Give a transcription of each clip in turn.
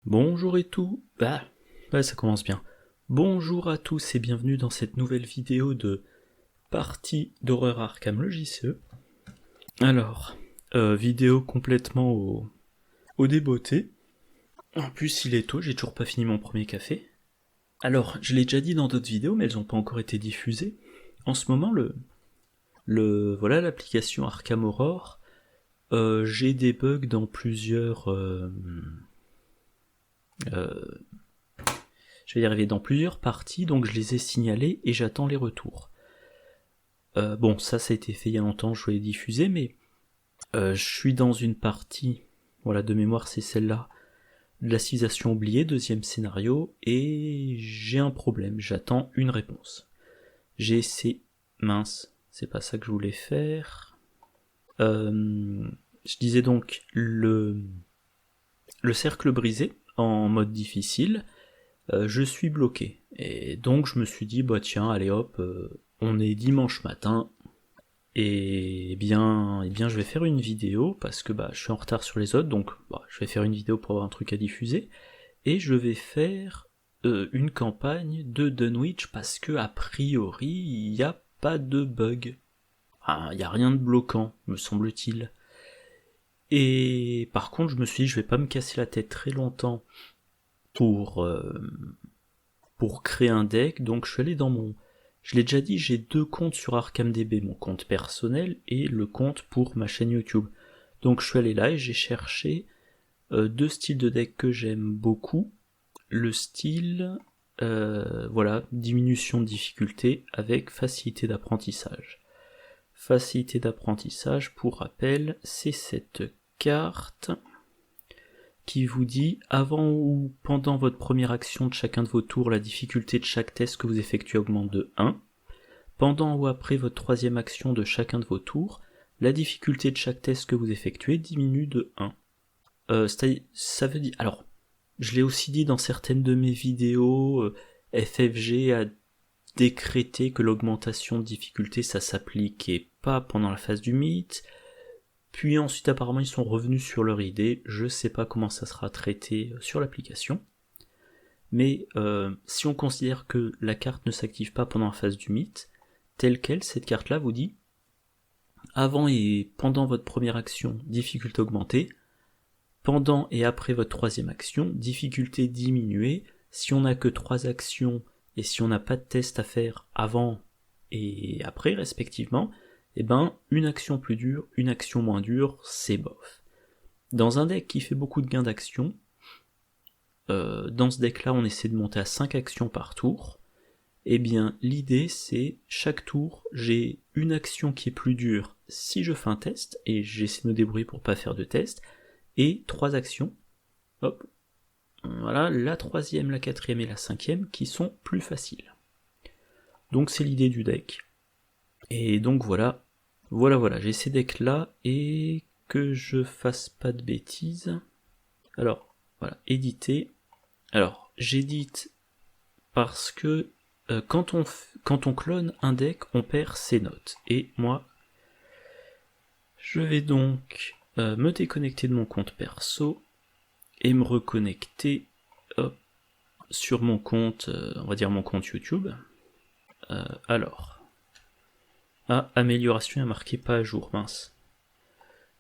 Bonjour et tout. Ouais, ça commence bien. Bonjour à tous et bienvenue dans cette nouvelle vidéo de partie d'horreur Arkham le JCE. Alors, vidéo complètement au débeauté. En plus, il est tôt, j'ai toujours pas fini mon premier café. Alors, je l'ai déjà dit dans d'autres vidéos, mais elles ont pas encore été diffusées. En ce moment, voilà l'application Arkham Horror. J'ai des bugs dans plusieurs. Je vais y arriver dans plusieurs parties, donc je les ai signalés et j'attends les retours. Bon, ça a été fait il y a longtemps, je voulais diffuser, mais je suis dans une partie, voilà, de mémoire c'est celle-là, de la civilisation oubliée, deuxième scénario, et j'ai un problème, j'attends une réponse. J'ai essayé... Mince, c'est pas ça que je voulais faire. Je disais donc le cercle brisé en mode difficile. Je suis bloqué. Et donc je me suis dit, bah tiens, allez hop, on est dimanche matin, et bien je vais faire une vidéo, parce que je suis en retard sur les autres, donc je vais faire une vidéo pour avoir un truc à diffuser, et je vais faire une campagne de Dunwich, parce que a priori, il n'y a pas de bug. Enfin, il n'y a rien de bloquant, me semble-t-il. Et par contre, je me suis dit, je vais pas me casser la tête très longtemps pour créer un deck, donc je suis allé dans mon... Je l'ai déjà dit, j'ai deux comptes sur ArkhamDB, mon compte personnel et le compte pour ma chaîne YouTube. Donc je suis allé là et j'ai cherché deux styles de deck que j'aime beaucoup. Le style, voilà, diminution de difficulté avec facilité d'apprentissage. Facilité d'apprentissage, pour rappel, c'est cette carte qui vous dit avant ou pendant votre première action de chacun de vos tours, la difficulté de chaque test que vous effectuez augmente de 1. Pendant ou après votre troisième action de chacun de vos tours, la difficulté de chaque test que vous effectuez diminue de 1. Ça veut dire... Alors, je l'ai aussi dit dans certaines de mes vidéos, FFG a décrété que l'augmentation de difficulté, ça s'appliquait pas pendant la phase du mythe. Puis ensuite, apparemment, ils sont revenus sur leur idée. Je sais pas comment ça sera traité sur l'application. Mais si on considère que la carte ne s'active pas pendant la phase du mythe, telle quelle, cette carte-là vous dit avant et pendant votre première action, difficulté augmentée. Pendant et après votre troisième action, difficulté diminuée. Si on n'a que 3 actions et si on n'a pas de test à faire avant et après, respectivement, une action plus dure, une action moins dure, c'est bof. Dans un deck qui fait beaucoup de gains d'action, dans ce deck là on essaie de monter à 5 actions par tour, l'idée c'est chaque tour j'ai une action qui est plus dure si je fais un test, et j'essaie de me débrouiller pour pas faire de test, et 3 actions, hop, voilà, la troisième, la quatrième et la cinquième qui sont plus faciles. Donc c'est l'idée du deck. Et donc voilà, j'ai ces decks là, et que je fasse pas de bêtises. Alors, voilà, éditer. Alors, j'édite parce que quand on clone un deck, on perd ses notes. Et moi, je vais donc me déconnecter de mon compte perso et me reconnecter sur mon compte, on va dire mon compte YouTube. Alors... amélioration est marqué pas à jour, mince.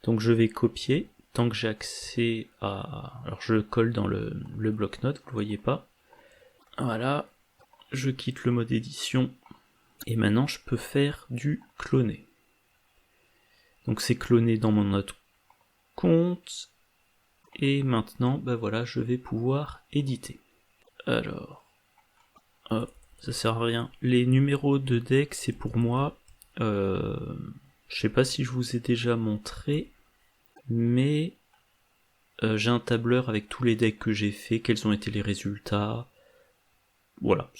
Donc je vais copier, tant que j'ai accès à... Alors je le colle dans le bloc-notes, vous le voyez pas. Voilà, je quitte le mode édition, et maintenant je peux faire du cloner. Donc c'est cloné dans mon autre compte, et maintenant, voilà, je vais pouvoir éditer. Alors, ça sert à rien. Les numéros de deck, c'est pour moi... je sais pas si je vous ai déjà montré, mais j'ai un tableur avec tous les decks que j'ai fait, quels ont été les résultats. Voilà,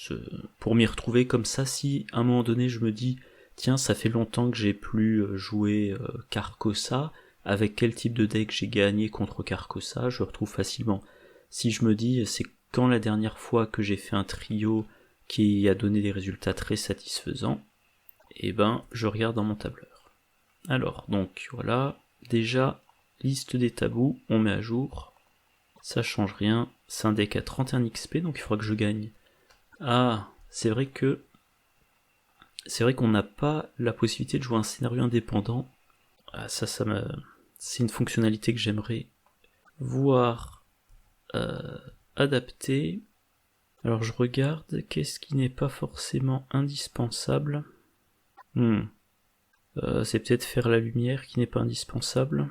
pour m'y retrouver comme ça, si à un moment donné je me dis tiens, ça fait longtemps que j'ai plus joué Carcosa, avec quel type de deck j'ai gagné contre Carcosa, je retrouve facilement. Si je me dis c'est quand la dernière fois que j'ai fait un trio qui a donné des résultats très satisfaisants, je regarde dans mon tableur. Alors, donc voilà, déjà, liste des tabous, on met à jour, ça change rien, c'est un deck à 31 XP, donc il faudra que je gagne. Ah, c'est vrai qu'on n'a pas la possibilité de jouer un scénario indépendant. Ah, c'est une fonctionnalité que j'aimerais voir adapter. Alors je regarde, qu'est-ce qui n'est pas forcément indispensable. C'est peut-être faire la lumière qui n'est pas indispensable.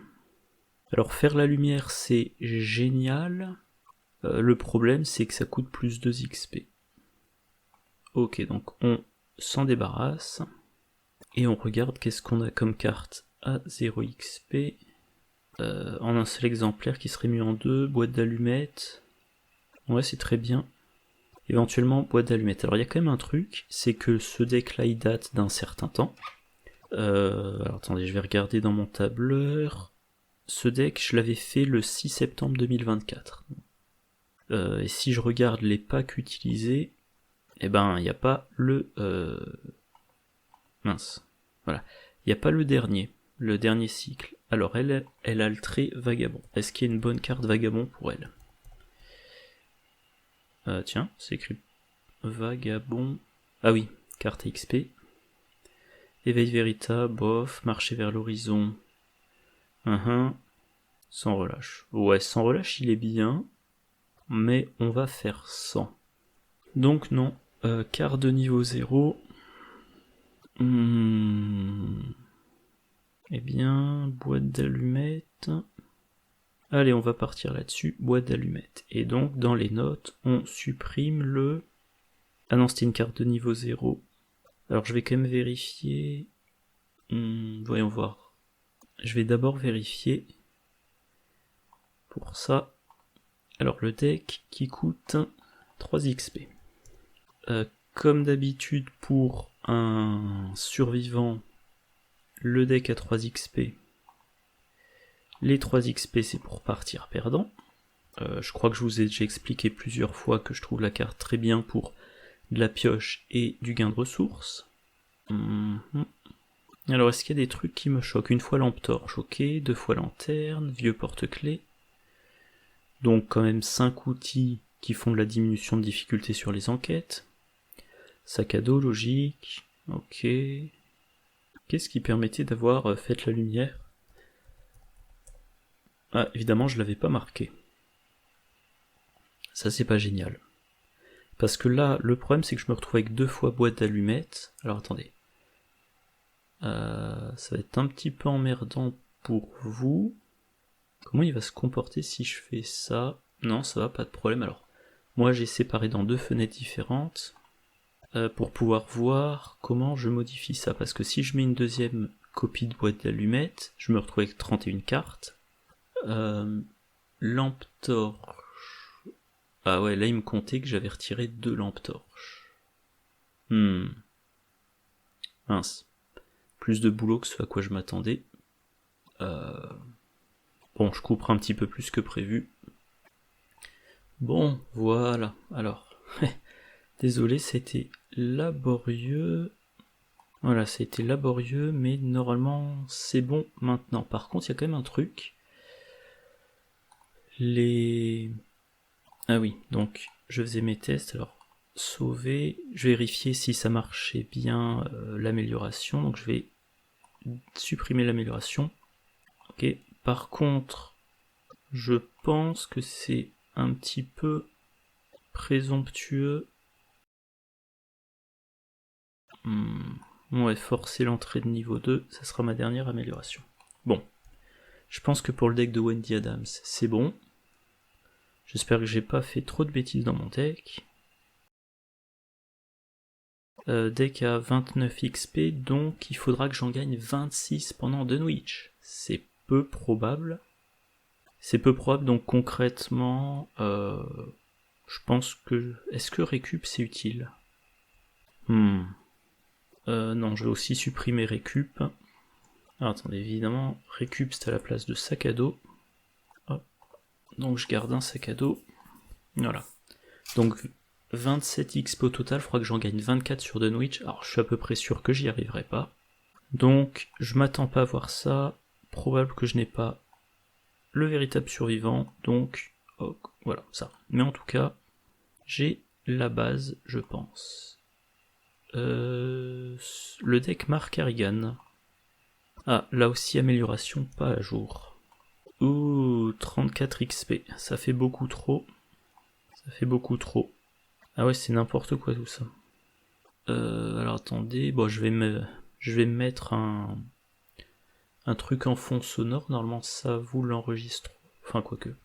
Alors faire la lumière c'est génial. Le problème c'est que ça coûte plus de XP. Ok, donc on s'en débarrasse. Et on regarde qu'est-ce qu'on a comme carte à 0 XP. En un seul exemplaire qui serait mis en 2, boîte d'allumettes. Ouais, c'est très bien. Éventuellement, boîte d'allumettes. Alors il y a quand même un truc, c'est que ce deck là il date d'un certain temps. Alors attendez, je vais regarder dans mon tableur. Ce deck, je l'avais fait le 6 septembre 2024. Et si je regarde les packs utilisés, eh ben il n'y a pas le... Mince. Voilà. Il n'y a pas le dernier cycle. Alors elle a le trait vagabond. Est-ce qu'il y a une bonne carte vagabond pour elle? Tiens, c'est écrit vagabond. Ah oui, carte XP. Éveil véritable, bof, marcher vers l'horizon. Sans relâche. Ouais, sans relâche il est bien, mais on va faire 100. Donc non, carte de niveau 0. Eh bien, boîte d'allumettes. Allez, on va partir là-dessus, boîte d'allumettes. Et donc, dans les notes, on supprime le... Ah non, c'était une carte de niveau 0. Alors, je vais quand même vérifier... voyons voir. Je vais d'abord vérifier. Pour ça. Alors, le deck qui coûte 3 XP. Comme d'habitude, pour un survivant, le deck à 3 XP... Les 3 XP c'est pour partir perdant. Je crois que je vous ai déjà expliqué plusieurs fois que je trouve la carte très bien pour de la pioche et du gain de ressources. Alors est-ce qu'il y a des trucs qui me choquent? Une fois lampe torche, ok, 2 fois lanterne, vieux porte-clés. Donc quand même 5 outils qui font de la diminution de difficulté sur les enquêtes. Sac à dos, logique, ok. Qu'est-ce qui permettait d'avoir fait la lumière? Ah, évidemment, je l'avais pas marqué. Ça, c'est pas génial. Parce que là, le problème, c'est que je me retrouve avec 2 fois boîte d'allumettes. Alors, attendez. Ça va être un petit peu emmerdant pour vous. Comment il va se comporter si je fais ça? Non, ça va, pas de problème. Alors, moi, j'ai séparé dans 2 fenêtres différentes pour pouvoir voir comment je modifie ça. Parce que si je mets une deuxième copie de boîte d'allumettes, je me retrouve avec 31 cartes. Lampe torche. Ah ouais, là il me comptait que j'avais retiré 2 lampes torches. Mince. Plus de boulot que ce à quoi je m'attendais. Bon, je couperai un petit peu plus que prévu. Bon, voilà. Alors, désolé, c'était laborieux. Voilà, c'était laborieux, mais normalement c'est bon maintenant. Par contre, il y a quand même un truc. Ah oui, donc je faisais mes tests, alors sauver, je vérifiais si ça marchait bien l'amélioration, donc je vais supprimer l'amélioration. Ok, par contre, je pense que c'est un petit peu présomptueux. Ouais, forcer l'entrée de niveau 2, ça sera ma dernière amélioration. Bon, je pense que pour le deck de Wendy Adams, c'est bon. J'espère que j'ai pas fait trop de bêtises dans mon deck. Deck à 29 XP, donc il faudra que j'en gagne 26 pendant Dunwich. C'est peu probable. C'est peu probable, donc concrètement, je pense que... Est-ce que récup c'est utile? Non, je vais aussi supprimer récup. Alors attendez, évidemment, récup c'est à la place de sac à dos. Hop. Donc je garde un sac à dos. Voilà. Donc 27 XP au total, il faudra que j'en gagne 24 sur Dunwich. Alors je suis à peu près sûr que j'y arriverai pas. Donc je m'attends pas à voir ça. Probable que je n'ai pas le véritable survivant. Donc voilà, ça. Mais en tout cas, j'ai la base, je pense. Le deck Mark Harrigan. Ah, là aussi amélioration pas à jour. Ouh, 34 XP, ça fait beaucoup trop. Ça fait beaucoup trop. Ah ouais, c'est n'importe quoi tout ça. Alors attendez, bon, je vais me mettre un truc en fond sonore. Normalement, ça vous l'enregistre. Enfin, quoique.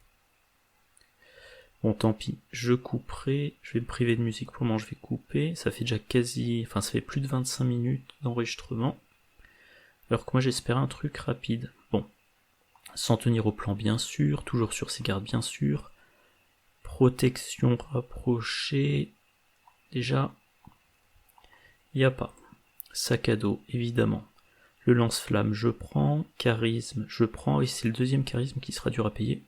Bon, tant pis. Je couperai. Je vais me priver de musique pour le moment. Je vais couper. Ça fait déjà ça fait plus de 25 minutes d'enregistrement. Alors que moi, j'espérais un truc rapide. Bon. Sans tenir au plan, bien sûr. Toujours sur ses gardes, bien sûr. Protection rapprochée. Déjà, il n'y a pas. Sac à dos, évidemment. Le lance-flamme, je prends. Charisme, je prends. Et c'est le deuxième charisme qui sera dur à payer.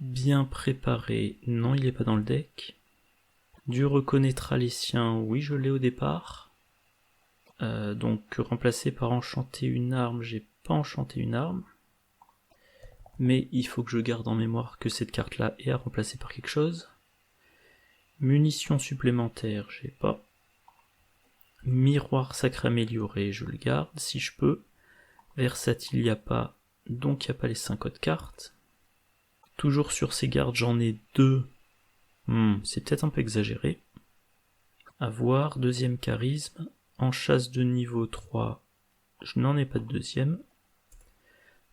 Bien préparé, non, il n'est pas dans le deck. Du reconnaîtra les siens, oui, je l'ai au départ. Donc remplacé par enchanter une arme, j'ai pas enchanté une arme. Mais il faut que je garde en mémoire que cette carte-là est à remplacer par quelque chose. Munitions supplémentaires, j'ai pas. Miroir sacré amélioré, je le garde si je peux. Versatile, il n'y a pas, donc il n'y a pas les 5 autres cartes. Toujours sur ces gardes, j'en ai 2. C'est peut-être un peu exagéré. À voir, deuxième charisme. En chasse de niveau 3, je n'en ai pas de deuxième.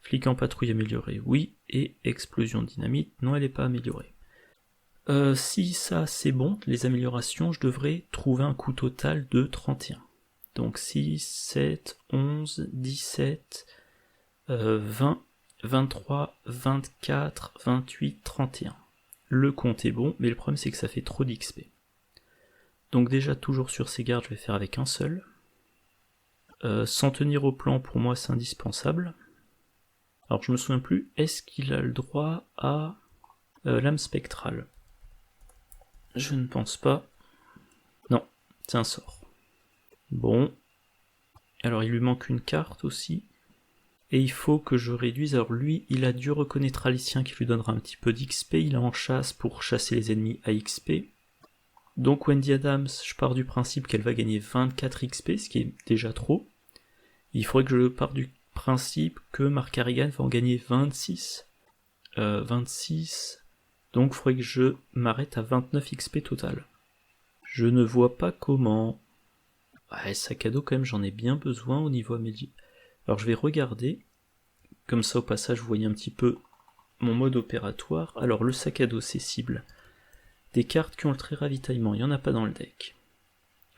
Flic en patrouille amélioré, oui. Et explosion dynamite, non, elle n'est pas améliorée. Si ça c'est bon, les améliorations, je devrais trouver un coût total de 31. Donc 6, 7, 11, 17, 20, 23, 24, 28, 31. Le compte est bon, mais le problème c'est que ça fait trop d'XP. Donc déjà toujours sur ces gardes, je vais faire avec un seul. S'en tenir au plan, pour moi c'est indispensable. Alors je me souviens plus, est-ce qu'il a le droit à lame spectrale? Je ne pense pas. Non, c'est un sort. Bon. Alors il lui manque une carte aussi. Et il faut que je réduise. Alors lui, il a du reconnaître alicien qui lui donnera un petit peu d'XP. Il a en chasse pour chasser les ennemis à XP. Donc Wendy Adams, je pars du principe qu'elle va gagner 24 XP, ce qui est déjà trop. Il faudrait que je parte du principe que Mark Harrigan va en gagner 26. 26. Donc il faudrait que je m'arrête à 29 XP total. Je ne vois pas comment. Ouais, sac à dos quand même, j'en ai bien besoin au niveau amélioré. Alors je vais regarder. Comme ça au passage vous voyez un petit peu mon mode opératoire. Alors le sac à dos c'est cible. Des cartes qui ont le trait ravitaillement, il n'y en a pas dans le deck.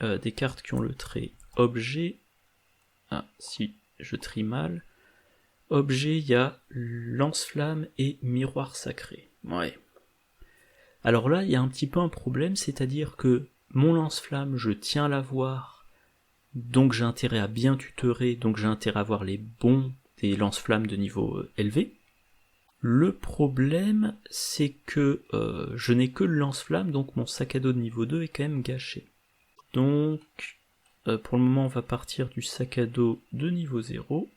Des cartes qui ont le trait objet. Ah si, je trie mal. Objet, il y a lance-flamme et miroir sacré. Ouais. Alors là, il y a un petit peu un problème, c'est-à-dire que mon lance-flamme, je tiens à l'avoir, donc j'ai intérêt à bien tutorer, donc j'ai intérêt à avoir les bons des lance-flammes de niveau élevé. Le problème, c'est que je n'ai que le lance-flamme, donc mon sac à dos de niveau 2 est quand même gâché. Donc, pour le moment, on va partir du sac à dos de niveau 0.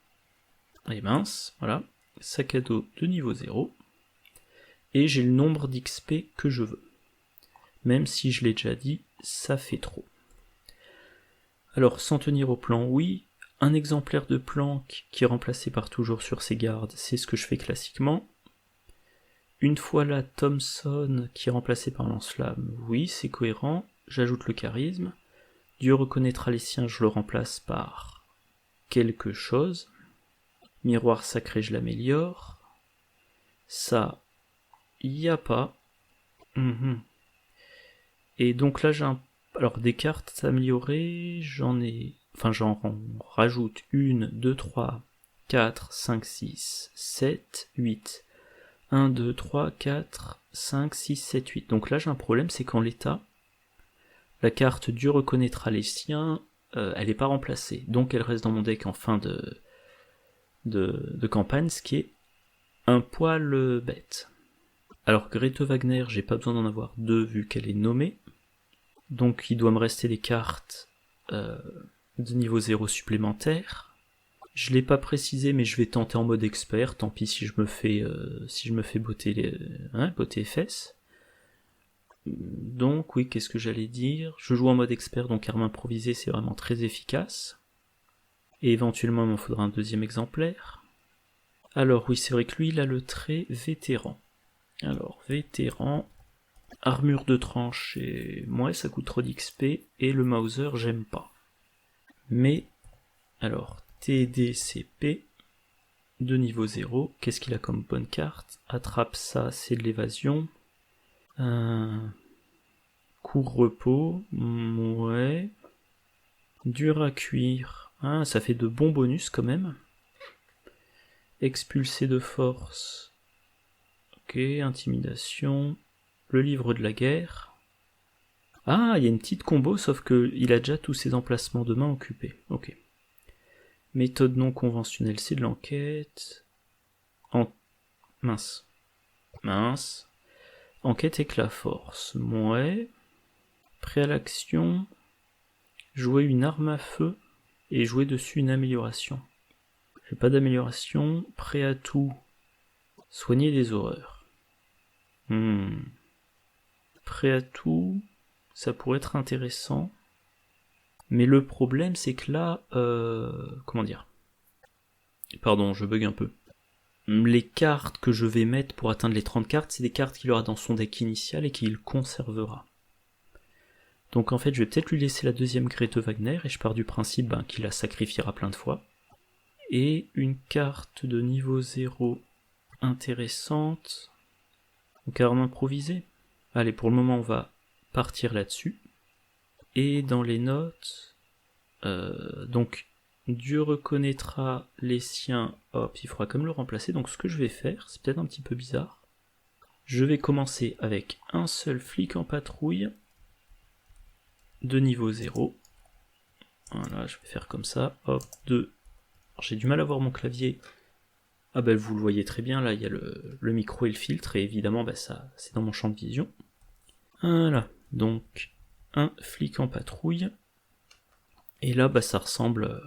Et mince, voilà, sac à dos de niveau 0. Et j'ai le nombre d'XP que je veux. Même si je l'ai déjà dit, ça fait trop. Alors, s'en tenir au plan, oui. Un exemplaire de planque qui est remplacé par toujours sur ses gardes, c'est ce que je fais classiquement. Une fois la Thompson qui est remplacée par lance-flamme, oui, c'est cohérent. J'ajoute le charisme. Dieu reconnaîtra les siens, je le remplace par quelque chose. Miroir sacré, je l'améliore. Ça, il n'y a pas. Et donc là, j'ai alors des cartes améliorées, j'en rajoute 1, 2, 3, 4, 5, 6, 7, 8. 1, 2, 3, 4, 5, 6, 7, 8. Donc là, j'ai un problème, c'est qu'en l'état, la carte Dieu reconnaîtra les siens, elle n'est pas remplacée. Donc elle reste dans mon deck en fin de campagne, ce qui est un poil bête. Alors Grete Wagner, j'ai pas besoin d'en avoir 2 vu qu'elle est nommée. Donc il doit me rester des cartes de niveau 0 supplémentaires. Je l'ai pas précisé, mais je vais tenter en mode expert, tant pis si je me fais, botter les fesses. Donc oui, qu'est-ce que j'allais dire? Je joue en mode expert, donc arme improvisée, c'est vraiment très efficace. Et éventuellement, il m'en faudra un deuxième exemplaire. Alors oui, c'est vrai que lui, il a le trait vétéran. Alors, vétéran, armure de tranchée, moi ça coûte trop d'XP, et le Mauser, j'aime pas. Mais, alors, TDCP, de niveau 0, qu'est-ce qu'il a comme bonne carte? Attrape ça, c'est de l'évasion. Court-repos, ouais. Dur à cuire, ah, ça fait de bons bonus quand même. Expulsé de force, ok, intimidation, le livre de la guerre. Ah, il y a une petite combo, sauf que il a déjà tous ses emplacements de main occupés, ok. Méthode non conventionnelle, c'est de l'enquête. Mince. Enquête éclat force, ouais. Prêt à l'action. Jouer une arme à feu et jouer dessus une amélioration. J'ai pas d'amélioration. Prêt à tout. Soigner des horreurs. Prêt à tout, ça pourrait être intéressant. Mais le problème, c'est que là... comment dire? Pardon, je bug un peu. Les cartes que je vais mettre pour atteindre les 30 cartes, c'est des cartes qu'il aura dans son deck initial et qu'il conservera. Donc en fait, je vais peut-être lui laisser la deuxième Grete Wagner, et je pars du principe qu'il la sacrifiera plein de fois. Et une carte de niveau 0 intéressante. Donc arme improvisée. Allez, pour le moment, on va partir là-dessus. Et dans les notes... donc, Dieu reconnaîtra les siens. Hop, il faudra quand même le remplacer. Donc ce que je vais faire, c'est peut-être un petit peu bizarre. Je vais commencer avec un seul flic en patrouille de niveau 0. Voilà, je vais faire comme ça. Hop, 2. J'ai du mal à voir mon clavier. Ah ben vous le voyez très bien, là il y a le micro et le filtre, et évidemment ça c'est dans mon champ de vision. Voilà, donc un flic en patrouille. Et là ça ressemble...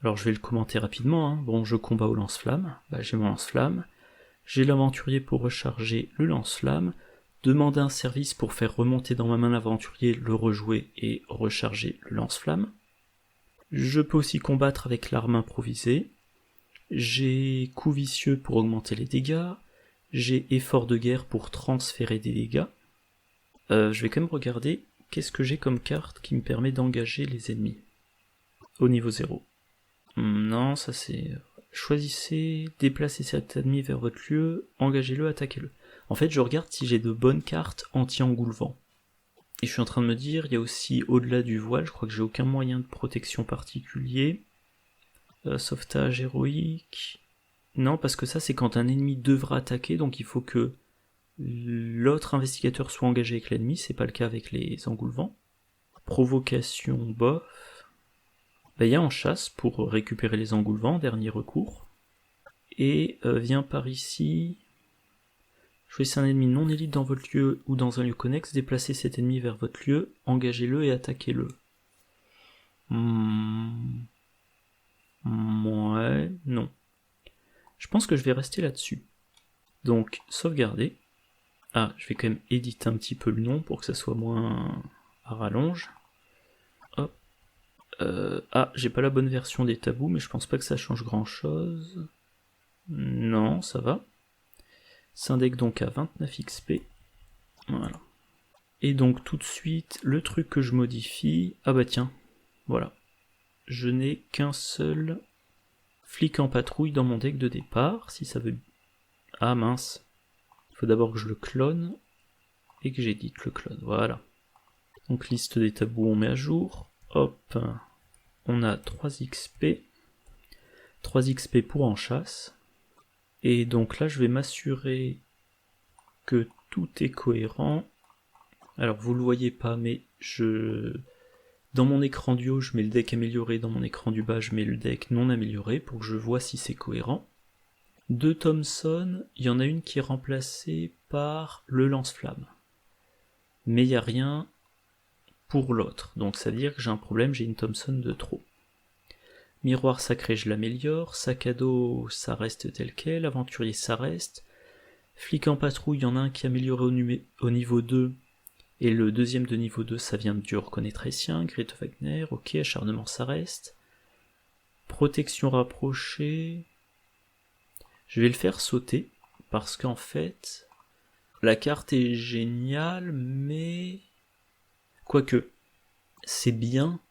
Alors je vais le commenter rapidement, Bon, je combats au lance-flamme, j'ai mon lance-flamme. J'ai l'aventurier pour recharger le lance-flamme. Demander un service pour faire remonter dans ma main l'aventurier, le rejouer et recharger le lance-flamme. Je peux aussi combattre avec l'arme improvisée. J'ai coup vicieux pour augmenter les dégâts. J'ai effort de guerre pour transférer des dégâts. Je vais quand même regarder qu'est-ce que j'ai comme carte qui me permet d'engager les ennemis. Au niveau 0. Non, ça c'est... Choisissez, déplacez cet ennemi vers votre lieu, engagez-le, attaquez-le. En fait, je regarde si j'ai de bonnes cartes anti-engoulevent. Et je suis en train de me dire, il y a aussi au-delà du voile, je crois que j'ai aucun moyen de protection particulier. Sauvetage héroïque... Non, parce que ça c'est quand un ennemi devra attaquer, donc il faut que l'autre investigateur soit engagé avec l'ennemi, c'est pas le cas avec les engoulevents. Provocation bof. Il y a en chasse pour récupérer les engoulevents, dernier recours. Et vient par ici... Choisissez un ennemi non élite dans votre lieu ou dans un lieu connexe, déplacez cet ennemi vers votre lieu, engagez-le et attaquez-le. Ouais, non. Je pense que je vais rester là-dessus. Donc, sauvegarder. Ah, je vais quand même éditer un petit peu le nom pour que ça soit moins à rallonge. Hop. Ah, j'ai pas la bonne version des tabous, mais je pense pas que ça change grand-chose. Non, ça va. C'est un deck donc à 29 XP. Voilà. Et donc tout de suite, le truc que je modifie... Ah bah tiens, voilà. Je n'ai qu'un seul flic en patrouille dans mon deck de départ, si ça veut... Ah mince. Il faut d'abord que je le clone, et que j'édite le clone, voilà. Donc liste des tabous, on met à jour. Hop, on a 3 XP. 3 XP pour en chasse. Et donc là, je vais m'assurer que tout est cohérent. Alors, vous le voyez pas, mais dans mon écran du haut, je mets le deck amélioré. Dans mon écran du bas, je mets le deck non amélioré pour que je vois si c'est cohérent. De Thompson, il y en a une qui est remplacée par le lance-flamme. Mais il n'y a rien pour l'autre. Donc, ça veut dire que j'ai un problème, j'ai une Thompson de trop. Miroir sacré, je l'améliore. Sac à dos, ça reste tel quel. Aventurier, ça reste. Flic en patrouille, il y en a un qui est amélioré au niveau 2. Et le deuxième de niveau 2, ça vient du reconnaîtrécien. Grete Wagner, ok. Acharnement, ça reste. Protection rapprochée. Je vais le faire sauter. Parce qu'en fait, la carte est géniale, mais... Quoique, c'est bien...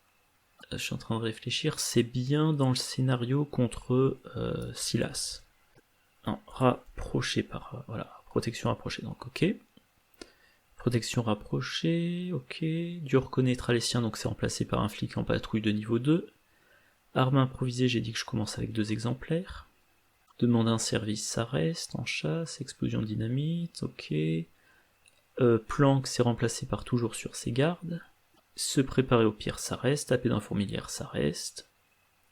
Je suis en train de réfléchir, c'est bien dans le scénario contre Silas. Non, rapproché par... Voilà, protection rapprochée, donc ok. Protection rapprochée, ok. Du reconnaître alessien, donc c'est remplacé par un flic en patrouille de niveau 2. Arme improvisée, j'ai dit que je commence avec 2 exemplaires. Demander un service, ça reste. En chasse, explosion de dynamite, ok. Planque, c'est remplacé par toujours sur ses gardes. Se préparer au pire, ça reste. Taper dans la fourmilière, ça reste.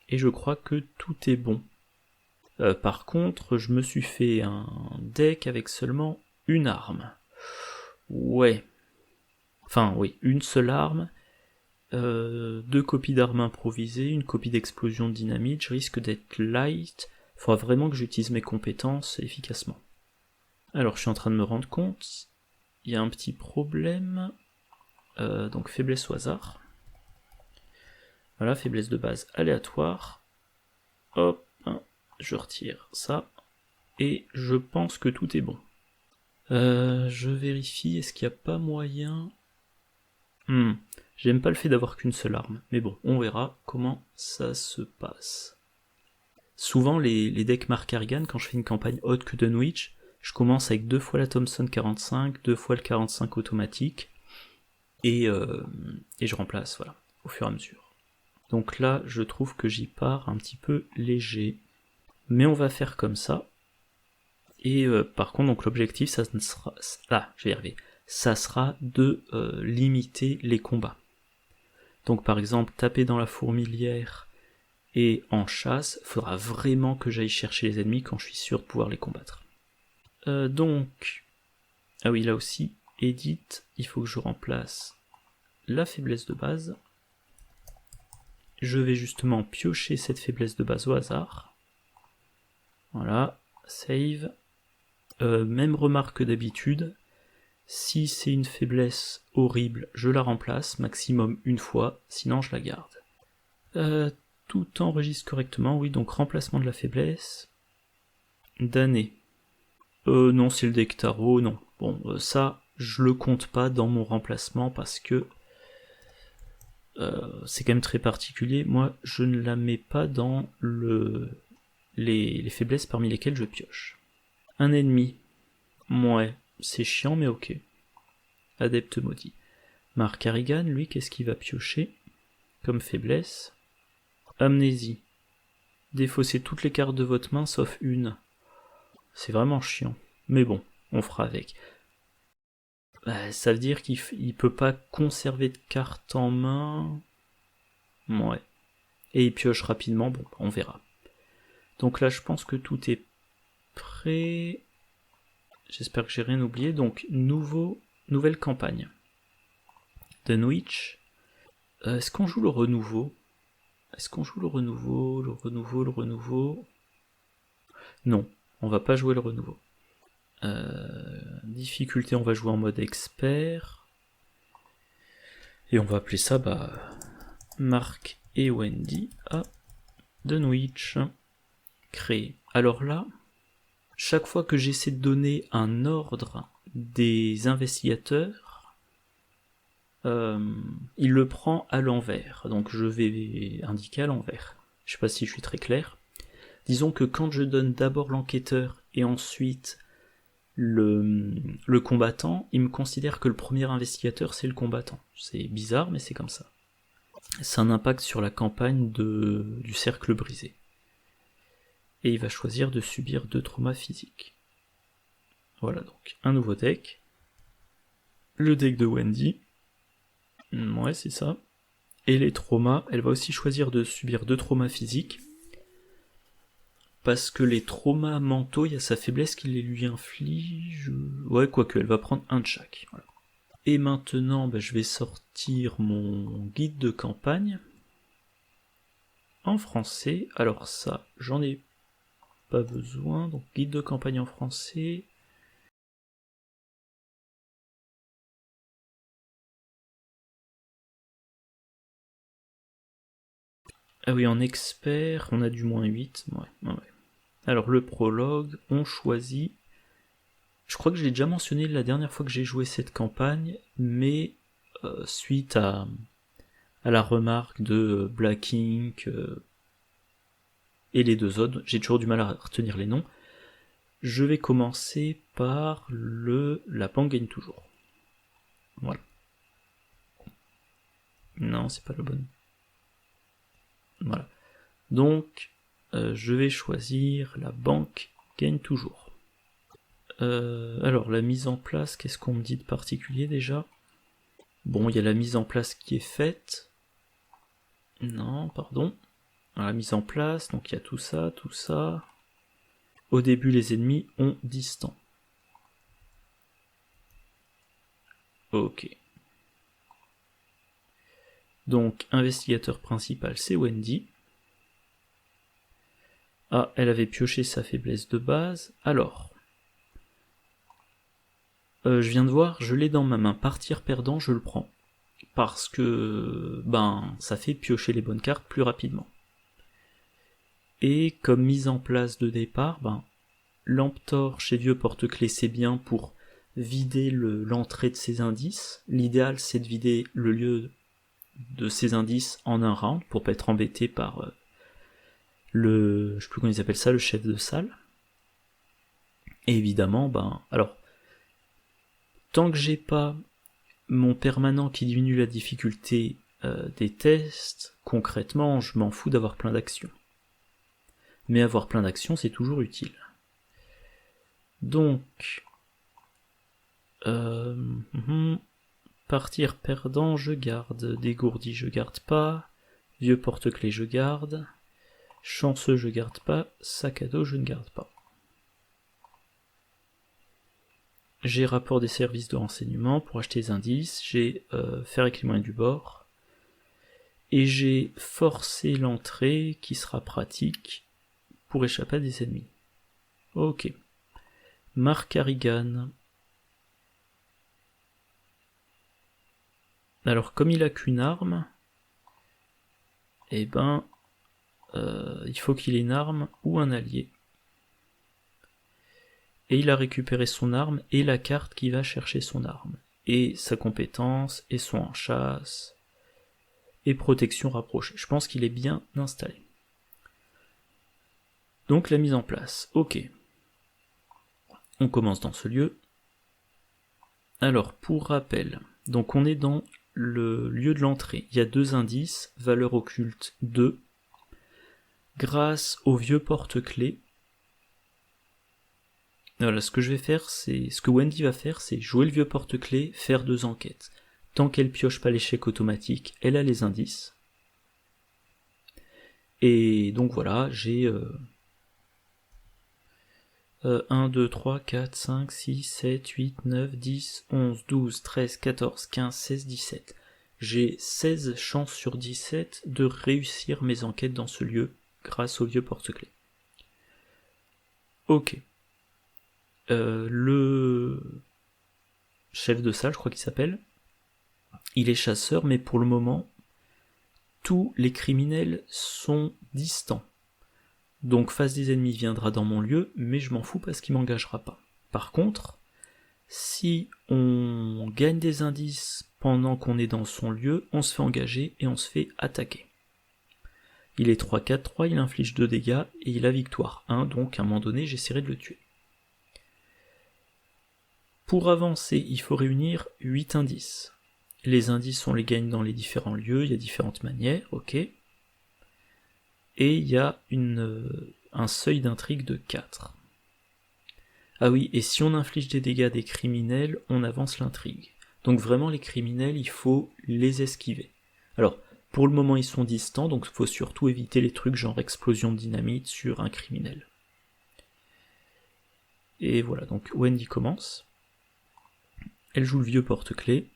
Et je crois que tout est bon. Par contre, je me suis fait un deck avec seulement une arme. Ouais. Enfin, oui, une seule arme. 2 copies d'armes improvisées, une copie d'explosion de dynamite. Je risque d'être light. Il faudra vraiment que j'utilise mes compétences efficacement. Alors, je suis en train de me rendre compte. Il y a un petit problème. Donc, faiblesse au hasard. Voilà, faiblesse de base aléatoire. Hop, je retire ça. Et je pense que tout est bon. Je vérifie, est-ce qu'il n'y a pas moyen... J'aime pas le fait d'avoir qu'une seule arme, mais bon, on verra comment ça se passe. Souvent, les decks Mark Harrigan, quand je fais une campagne haute que Dunwich, je commence avec 2 fois la Thompson 45, 2 fois le 45 automatique, et je remplace, voilà, au fur et à mesure. Donc là, je trouve que j'y pars un petit peu léger, mais on va faire comme ça. Et par contre, donc l'objectif, ça sera... Ah, je vais y arriver. Ça sera de limiter les combats. Donc par exemple, taper dans la fourmilière et en chasse, il faudra vraiment que j'aille chercher les ennemis quand je suis sûr de pouvoir les combattre. Donc... Ah oui, là aussi, edit, il faut que je remplace la faiblesse de base. Je vais justement piocher cette faiblesse de base au hasard. Voilà, save. Même remarque que d'habitude, si c'est une faiblesse horrible, je la remplace, maximum une fois, sinon je la garde. Tout enregistre correctement, oui, donc remplacement de la faiblesse. Damné. Non, c'est le deck tarot, non. Bon, ça, je le compte pas dans mon remplacement parce que c'est quand même très particulier. Moi, je ne la mets pas dans les faiblesses parmi lesquelles je pioche. Un ennemi. Ouais, c'est chiant, mais ok. Adepte maudit. Mark Harrigan, lui, qu'est-ce qu'il va piocher comme faiblesse? Amnésie. Défausser toutes les cartes de votre main sauf une. C'est vraiment chiant. Mais bon, on fera avec. Ça veut dire qu'il peut pas conserver de cartes en main. Ouais. Et il pioche rapidement, bon, on verra. Donc là, je pense que tout est prêt. J'espère que j'ai rien oublié. Donc, nouvelle campagne. Dunwich. Est-ce qu'on joue le renouveau? Est-ce qu'on joue le renouveau? Non, on va pas jouer le renouveau. Difficulté, on va jouer en mode expert. Et on va appeler ça Mark et Wendy à Dunwich. Créer. Alors là, chaque fois que j'essaie de donner un ordre des investigateurs, il le prend à l'envers. Donc je vais indiquer à l'envers. Je sais pas si je suis très clair. Disons que quand je donne d'abord l'enquêteur et ensuite le combattant, il me considère que le premier investigateur c'est le combattant. C'est bizarre, mais c'est comme ça. C'est un impact sur la campagne du cercle brisé. Et il va choisir de subir 2 traumas physiques. Voilà donc, un nouveau deck. Le deck de Wendy. Ouais, c'est ça. Et les traumas, elle va aussi choisir de subir 2 traumas physiques. Parce que les traumas mentaux, il y a sa faiblesse qui les lui inflige. Ouais, quoique, elle va prendre un de chaque. Voilà. Et maintenant, je vais sortir mon guide de campagne. en français. Alors ça, j'en ai pas besoin. Donc guide de campagne en français. Ah oui, en expert, on a du -8. Ouais. Alors le prologue, on choisit... Je crois que je l'ai déjà mentionné la dernière fois que j'ai joué cette campagne, mais suite à la remarque de Black Ink et les deux autres, j'ai toujours du mal à retenir les noms, je vais commencer par la banque gagne toujours. Voilà. Non, c'est pas le bon. Voilà. Donc, je vais choisir la banque gagne toujours. Alors, la mise en place, qu'est-ce qu'on me dit de particulier déjà? Bon, il y a la mise en place qui est faite. Non, pardon. La mise en place, donc il y a tout ça, tout ça. Au début, les ennemis ont distant. Ok. Donc, investigateur principal, c'est Wendy. Ah, elle avait pioché sa faiblesse de base. Alors, je viens de voir, je l'ai dans ma main. Partir perdant, je le prends. Parce que, ça fait piocher les bonnes cartes plus rapidement. Et comme mise en place de départ, lampe torche et vieux porte-clés, c'est bien pour vider l'entrée de ces indices. L'idéal, c'est de vider le lieu de ces indices en un round, pour pas être embêté par je sais plus comment ils appellent ça, le chef de salle. Et évidemment, alors, tant que j'ai pas mon permanent qui diminue la difficulté des tests, concrètement, je m'en fous d'avoir plein d'actions. Mais avoir plein d'actions, c'est toujours utile. Donc, partir perdant, je garde. Dégourdi, je garde pas. Vieux porte-clés, je garde. Chanceux, je garde pas. Sac à dos, je ne garde pas. J'ai rapport des services de renseignement pour acheter les indices. J'ai faire avec les moyens du bord. Et j'ai forcé l'entrée qui sera pratique pour échapper à des ennemis. Ok. Mark Harrigan. Alors comme il a qu'une arme, il faut qu'il ait une arme ou un allié. Et il a récupéré son arme et la carte qui va chercher son arme. Et sa compétence, et son en chasse, et protection rapprochée. Je pense qu'il est bien installé. Donc la mise en place. Ok. On commence dans ce lieu. Alors, pour rappel, donc on est dans le lieu de l'entrée. Il y a deux indices, valeur occulte 2. Grâce au vieux porte-clés, voilà, ce que Wendy va faire, c'est jouer le vieux porte-clés, faire 2 enquêtes. Tant qu'elle pioche pas l'échec automatique, elle a les indices. Et donc voilà, j'ai 1, 2, 3, 4, 5, 6, 7, 8, 9, 10, 11, 12, 13, 14, 15, 16, 17. J'ai 16 chances sur 17 de réussir mes enquêtes dans ce lieu grâce au vieux porte-clés. Ok. Le chef de salle, je crois qu'il s'appelle, il est chasseur, mais pour le moment, tous les criminels sont distants. Donc face des ennemis viendra dans mon lieu, mais je m'en fous parce qu'il m'engagera pas. Par contre, si on gagne des indices pendant qu'on est dans son lieu, on se fait engager et on se fait attaquer. Il est 3-4-3, il inflige 2 dégâts et il a victoire 1, donc à un moment donné j'essaierai de le tuer. Pour avancer, il faut réunir 8 indices. Les indices, on les gagne dans les différents lieux, il y a différentes manières, ok. Et il y a un seuil d'intrigue de 4. Ah oui, et si on inflige des dégâts à des criminels, on avance l'intrigue. Donc vraiment, les criminels, il faut les esquiver. Alors, pour le moment, ils sont distants, donc il faut surtout éviter les trucs genre explosion de dynamite sur un criminel. Et voilà, donc Wendy commence. Elle joue le vieux porte-clés.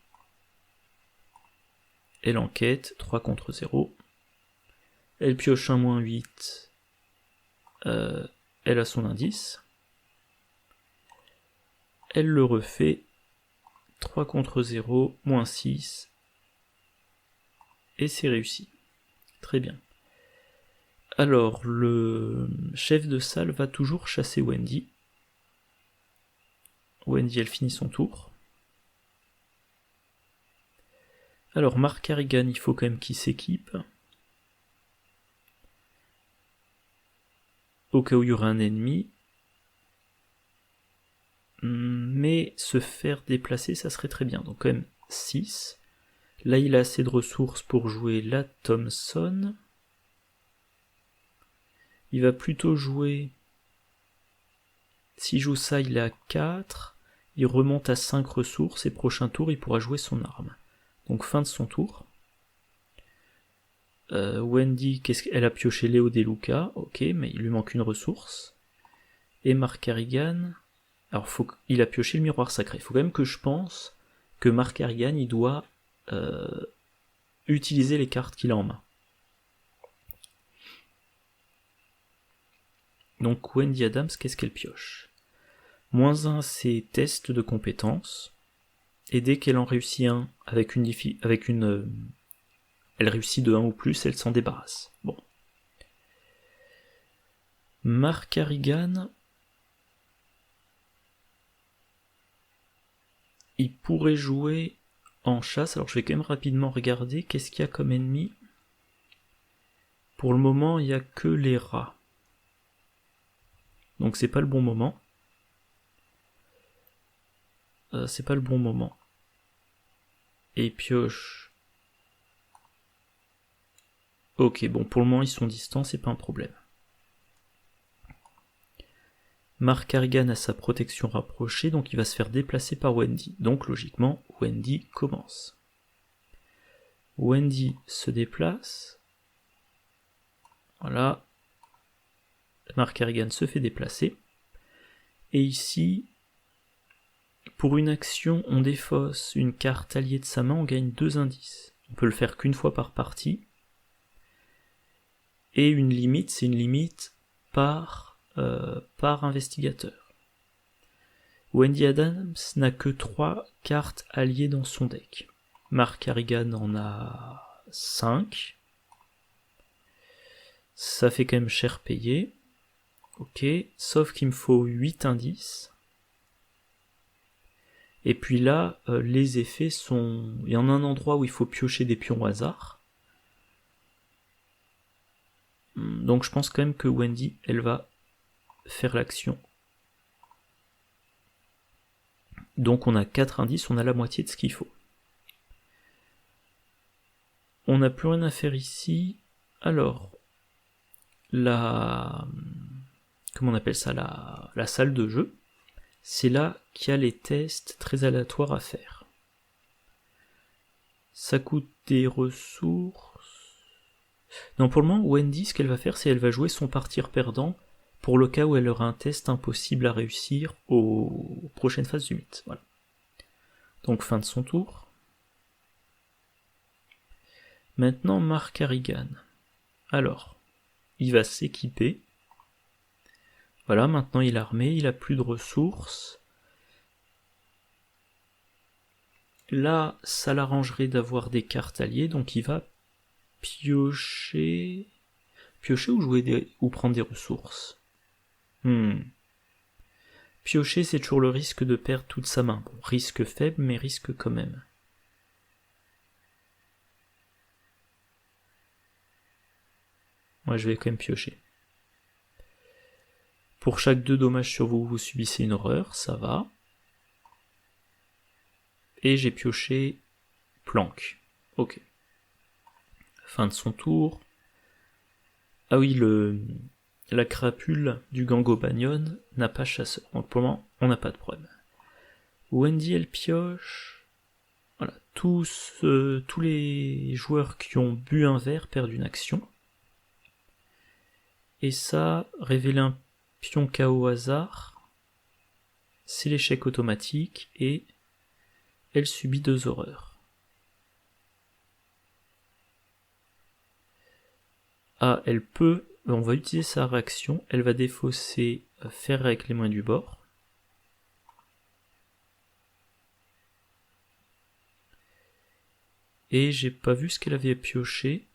Elle enquête, 3 contre 0. Elle pioche un -8. Elle a son indice. Elle le refait. 3 contre 0, -6. Et c'est réussi. Très bien. Alors, le chef de salle va toujours chasser Wendy. Wendy, elle finit son tour. Alors, Mark Harrigan, il faut quand même qu'il s'équipe. Au cas où il y aura un ennemi. Mais se faire déplacer, ça serait très bien. Donc quand même 6. Là, il a assez de ressources pour jouer la Thompson. Il va plutôt jouer... S'il joue ça, il est à 4. Il remonte à 5 ressources et prochain tour, il pourra jouer son arme. Donc fin de son tour. Wendy, elle a pioché Léo Deluca. Ok, mais il lui manque une ressource. Et Mark Harrigan... Alors, il a pioché le miroir sacré. Il faut quand même que je pense que Mark Harrigan, il doit utiliser les cartes qu'il a en main. Donc, Wendy Adams, qu'est-ce qu'elle pioche ? -1, c'est test de compétences. Et dès qu'elle en réussit un avec une... elle réussit de 1 ou plus, elle s'en débarrasse. Bon. Mark Harrigan... Il pourrait jouer en chasse. Alors je vais quand même rapidement regarder qu'est-ce qu'il y a comme ennemi. Pour le moment, il n'y a que les rats. Donc c'est pas le bon moment. C'est pas le bon moment. Et pioche. Ok, bon, pour le moment ils sont distants, c'est pas un problème. Mark Harrigan a sa protection rapprochée, donc il va se faire déplacer par Wendy. Donc logiquement, Wendy commence. Wendy se déplace. Voilà. Mark Harrigan se fait déplacer. Et ici, pour une action, on défausse une carte alliée de sa main, on gagne 2 indices. On peut le faire qu'une fois par partie. Et une limite, c'est une limite par investigateur. Wendy Adams n'a que 3 cartes alliées dans son deck. Mark Harrigan en a 5. Ça fait quand même cher payé. Ok, sauf qu'il me faut 8 indices. Et puis là, les effets sont... Il y en a un endroit où il faut piocher des pions au hasard. Donc je pense quand même que Wendy, elle va faire l'action. Donc on a 4 indices, on a la moitié de ce qu'il faut. On n'a plus rien à faire ici. Alors, comment on appelle ça, la salle de jeu, c'est là qu'il y a les tests très aléatoires à faire. Ça coûte des ressources. Non, pour le moment, Wendy, ce qu'elle va faire, c'est qu'elle va jouer son partir perdant pour le cas où elle aura un test impossible à réussir aux prochaines phases du mythe. Voilà. Donc fin de son tour. Maintenant, Mark Harrigan. Alors, il va s'équiper. Voilà, maintenant il est armé, il a plus de ressources. Là, ça l'arrangerait d'avoir des cartes alliées, donc il va piocher... Piocher ou ou prendre des ressources. Piocher, c'est toujours le risque de perdre toute sa main. Bon, risque faible, mais risque quand même. Moi, je vais quand même piocher. Pour chaque 2 dommages sur vous, vous subissez une horreur, ça va. Et j'ai pioché planque. Ok. Fin de son tour. Ah oui, la crapule du Gango Banyan n'a pas chasseur. Donc pour le moment, on n'a pas de problème. Wendy, elle pioche. Voilà. Tous les joueurs qui ont bu un verre perdent une action. Et ça, révéler un pion KO au hasard, c'est l'échec automatique et elle subit 2 horreurs. Ah, elle peut... On va utiliser sa réaction. Elle va défausser fer avec les mains du bord. Et j'ai pas vu ce qu'elle avait pioché.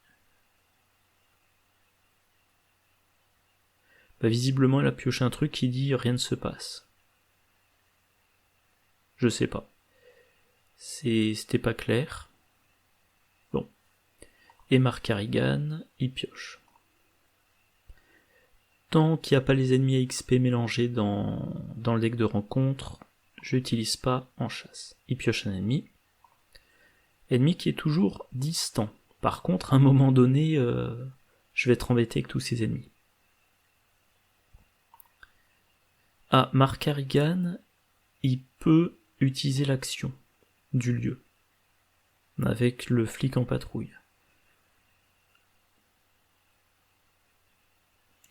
Bah, visiblement, elle a pioché un truc qui dit rien ne se passe. Je sais pas. C'était pas clair. Bon. Et Mark Harrigan, il pioche. Tant qu'il n'y a pas les ennemis à XP mélangés dans le deck de rencontre, je n'utilise pas en chasse. Il pioche un ennemi. Ennemi qui est toujours distant. Par contre, à un moment donné, je vais être embêté avec tous ces ennemis. Ah, Mark Harrigan, il peut utiliser l'action du lieu. Avec le flic en patrouille.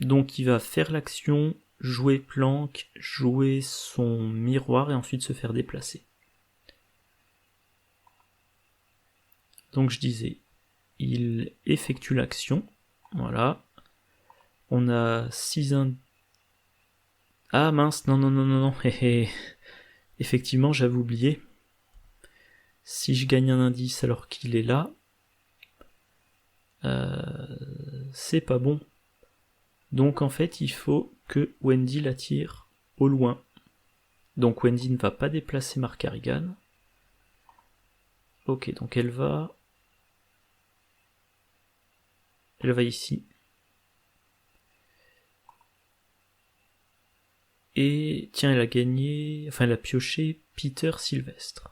Donc il va faire l'action, jouer planque, jouer son miroir et ensuite se faire déplacer. Donc je disais, il effectue l'action, voilà. On a 6 Ah mince, non, effectivement j'avais oublié. Si je gagne un indice alors qu'il est là, c'est pas bon. Donc en fait il faut que Wendy l'attire au loin. Donc Wendy ne va pas déplacer Mark Harrigan. Ok, donc elle va ici. Et tiens, elle a gagné, enfin elle a pioché Peter Sylvestre.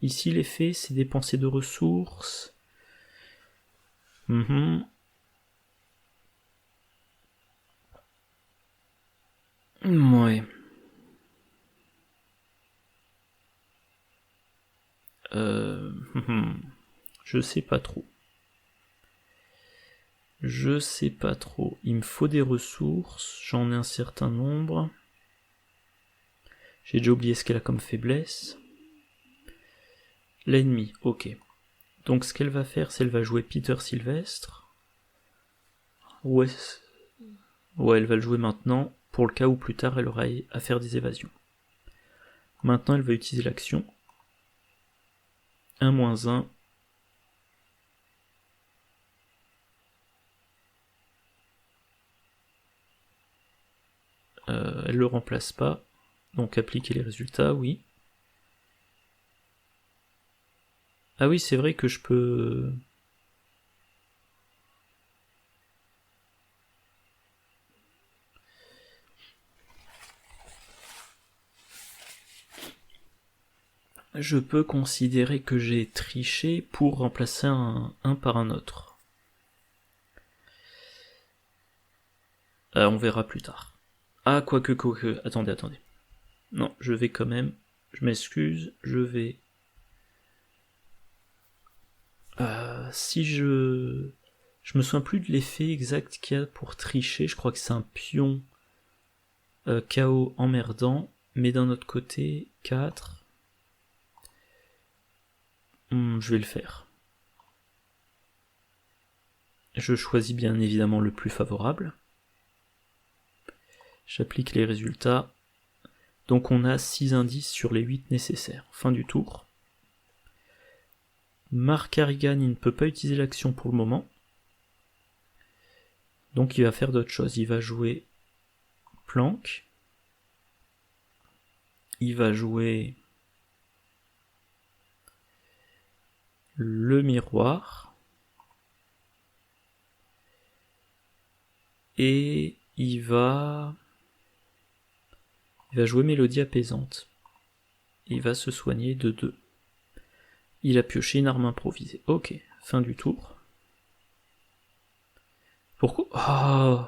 Ici l'effet c'est dépenser de ressources. Ouais. Je sais pas trop. Je sais pas trop. Il me faut des ressources. J'en ai un certain nombre. J'ai déjà oublié ce qu'elle a comme faiblesse. L'ennemi, ok. Donc ce qu'elle va faire, c'est qu'elle va jouer Peter Sylvestre. Ouais, elle va le jouer maintenant, pour le cas où plus tard elle aura à faire des évasions. Maintenant elle va utiliser l'action. 1-1. Elle le remplace pas. Donc appliquer les résultats, oui. Ah oui, c'est vrai que je peux... Je peux considérer que j'ai triché pour remplacer un par un autre. On verra plus tard. Ah, quoique, attendez. Non, je vais quand même... Je m'excuse, je vais... si je... Je me souviens plus de l'effet exact qu'il y a pour tricher, je crois que c'est un pion KO emmerdant, mais d'un autre côté, 4... je vais le faire. Je choisis bien évidemment le plus favorable. J'applique les résultats. Donc on a 6 indices sur les 8 nécessaires. Fin du tour. Mark Harrigan, il ne peut pas utiliser l'action pour le moment. Donc il va faire d'autres choses. Il va jouer planque. Il va jouer le miroir. Et il va jouer mélodie apaisante. Il va se soigner de 2. Il a pioché une arme improvisée. Ok, fin du tour. Pourquoi? Oh.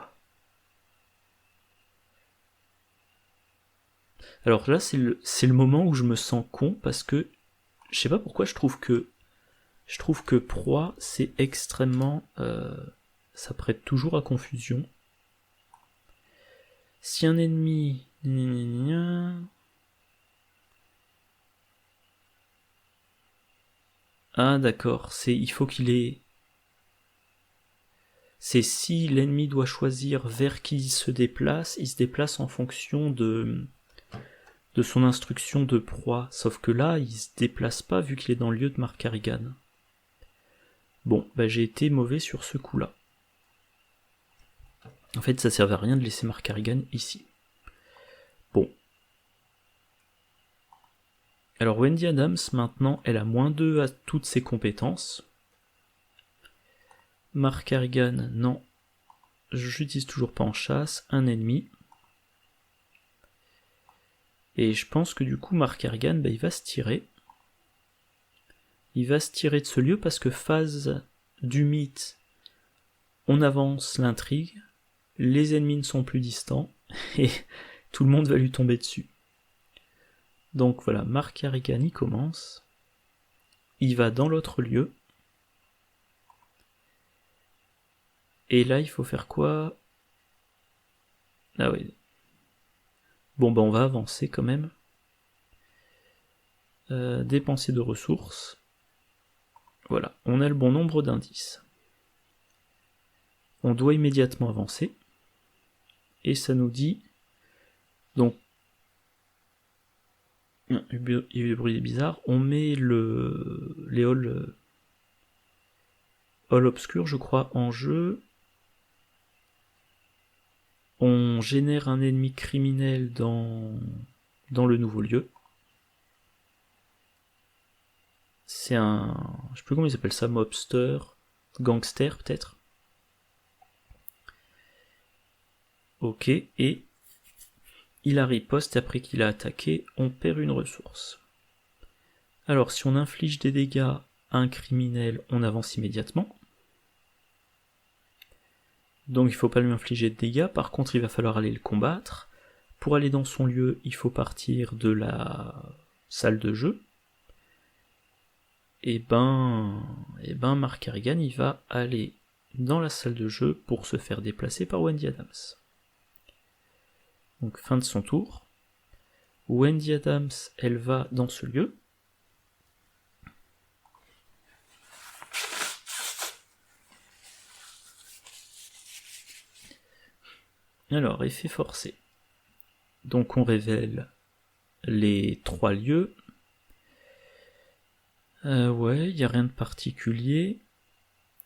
Alors là, c'est le moment où je me sens con parce que je sais pas pourquoi je trouve que proie c'est extrêmement ça prête toujours à confusion. Si un ennemi ah d'accord, il faut qu'il ait C'est si l'ennemi doit choisir vers qui il se déplace en fonction de son instruction de proie. Sauf que là, il se déplace pas vu qu'il est dans le lieu de Mark Harrigan. Bon, bah j'ai été mauvais sur ce coup-là. En fait, ça servait à rien de laisser Mark Harrigan ici. Bon. Alors Wendy Adams, maintenant, elle a -2 à toutes ses compétences. Mark Harrigan, non. J'utilise toujours pas en chasse. Un ennemi. Et je pense que du coup, Mark Harrigan, bah, il va se tirer. Il va se tirer de ce lieu parce que phase du mythe, on avance l'intrigue, les ennemis ne sont plus distants, et tout le monde va lui tomber dessus. Donc voilà, Mark Harrigan y commence. Il va dans l'autre lieu. Et là, il faut faire quoi? Ah oui. Bon, bah on va avancer quand même. Dépenser de ressources. Voilà, on a le bon nombre d'indices. On doit immédiatement avancer. Et ça nous dit... Donc, il y a eu des bruits bizarres. On met les halls obscurs, je crois, en jeu. On génère un ennemi criminel dans le nouveau lieu. C'est un... je sais plus comment ils appellent ça, mobster, gangster peut-être. Ok, et il a riposte après qu'il a attaqué, on perd une ressource. Alors si on inflige des dégâts à un criminel, on avance immédiatement. Donc il ne faut pas lui infliger de dégâts, par contre il va falloir aller le combattre. Pour aller dans son lieu, il faut partir de la salle de jeu. Et ben Mark Harrigan, il va aller dans la salle de jeu pour se faire déplacer par Wendy Adams. Donc fin de son tour. Wendy Adams, elle va dans ce lieu. Alors, effet forcé. Donc on révèle les 3 lieux. Ouais, il n'y a rien de particulier.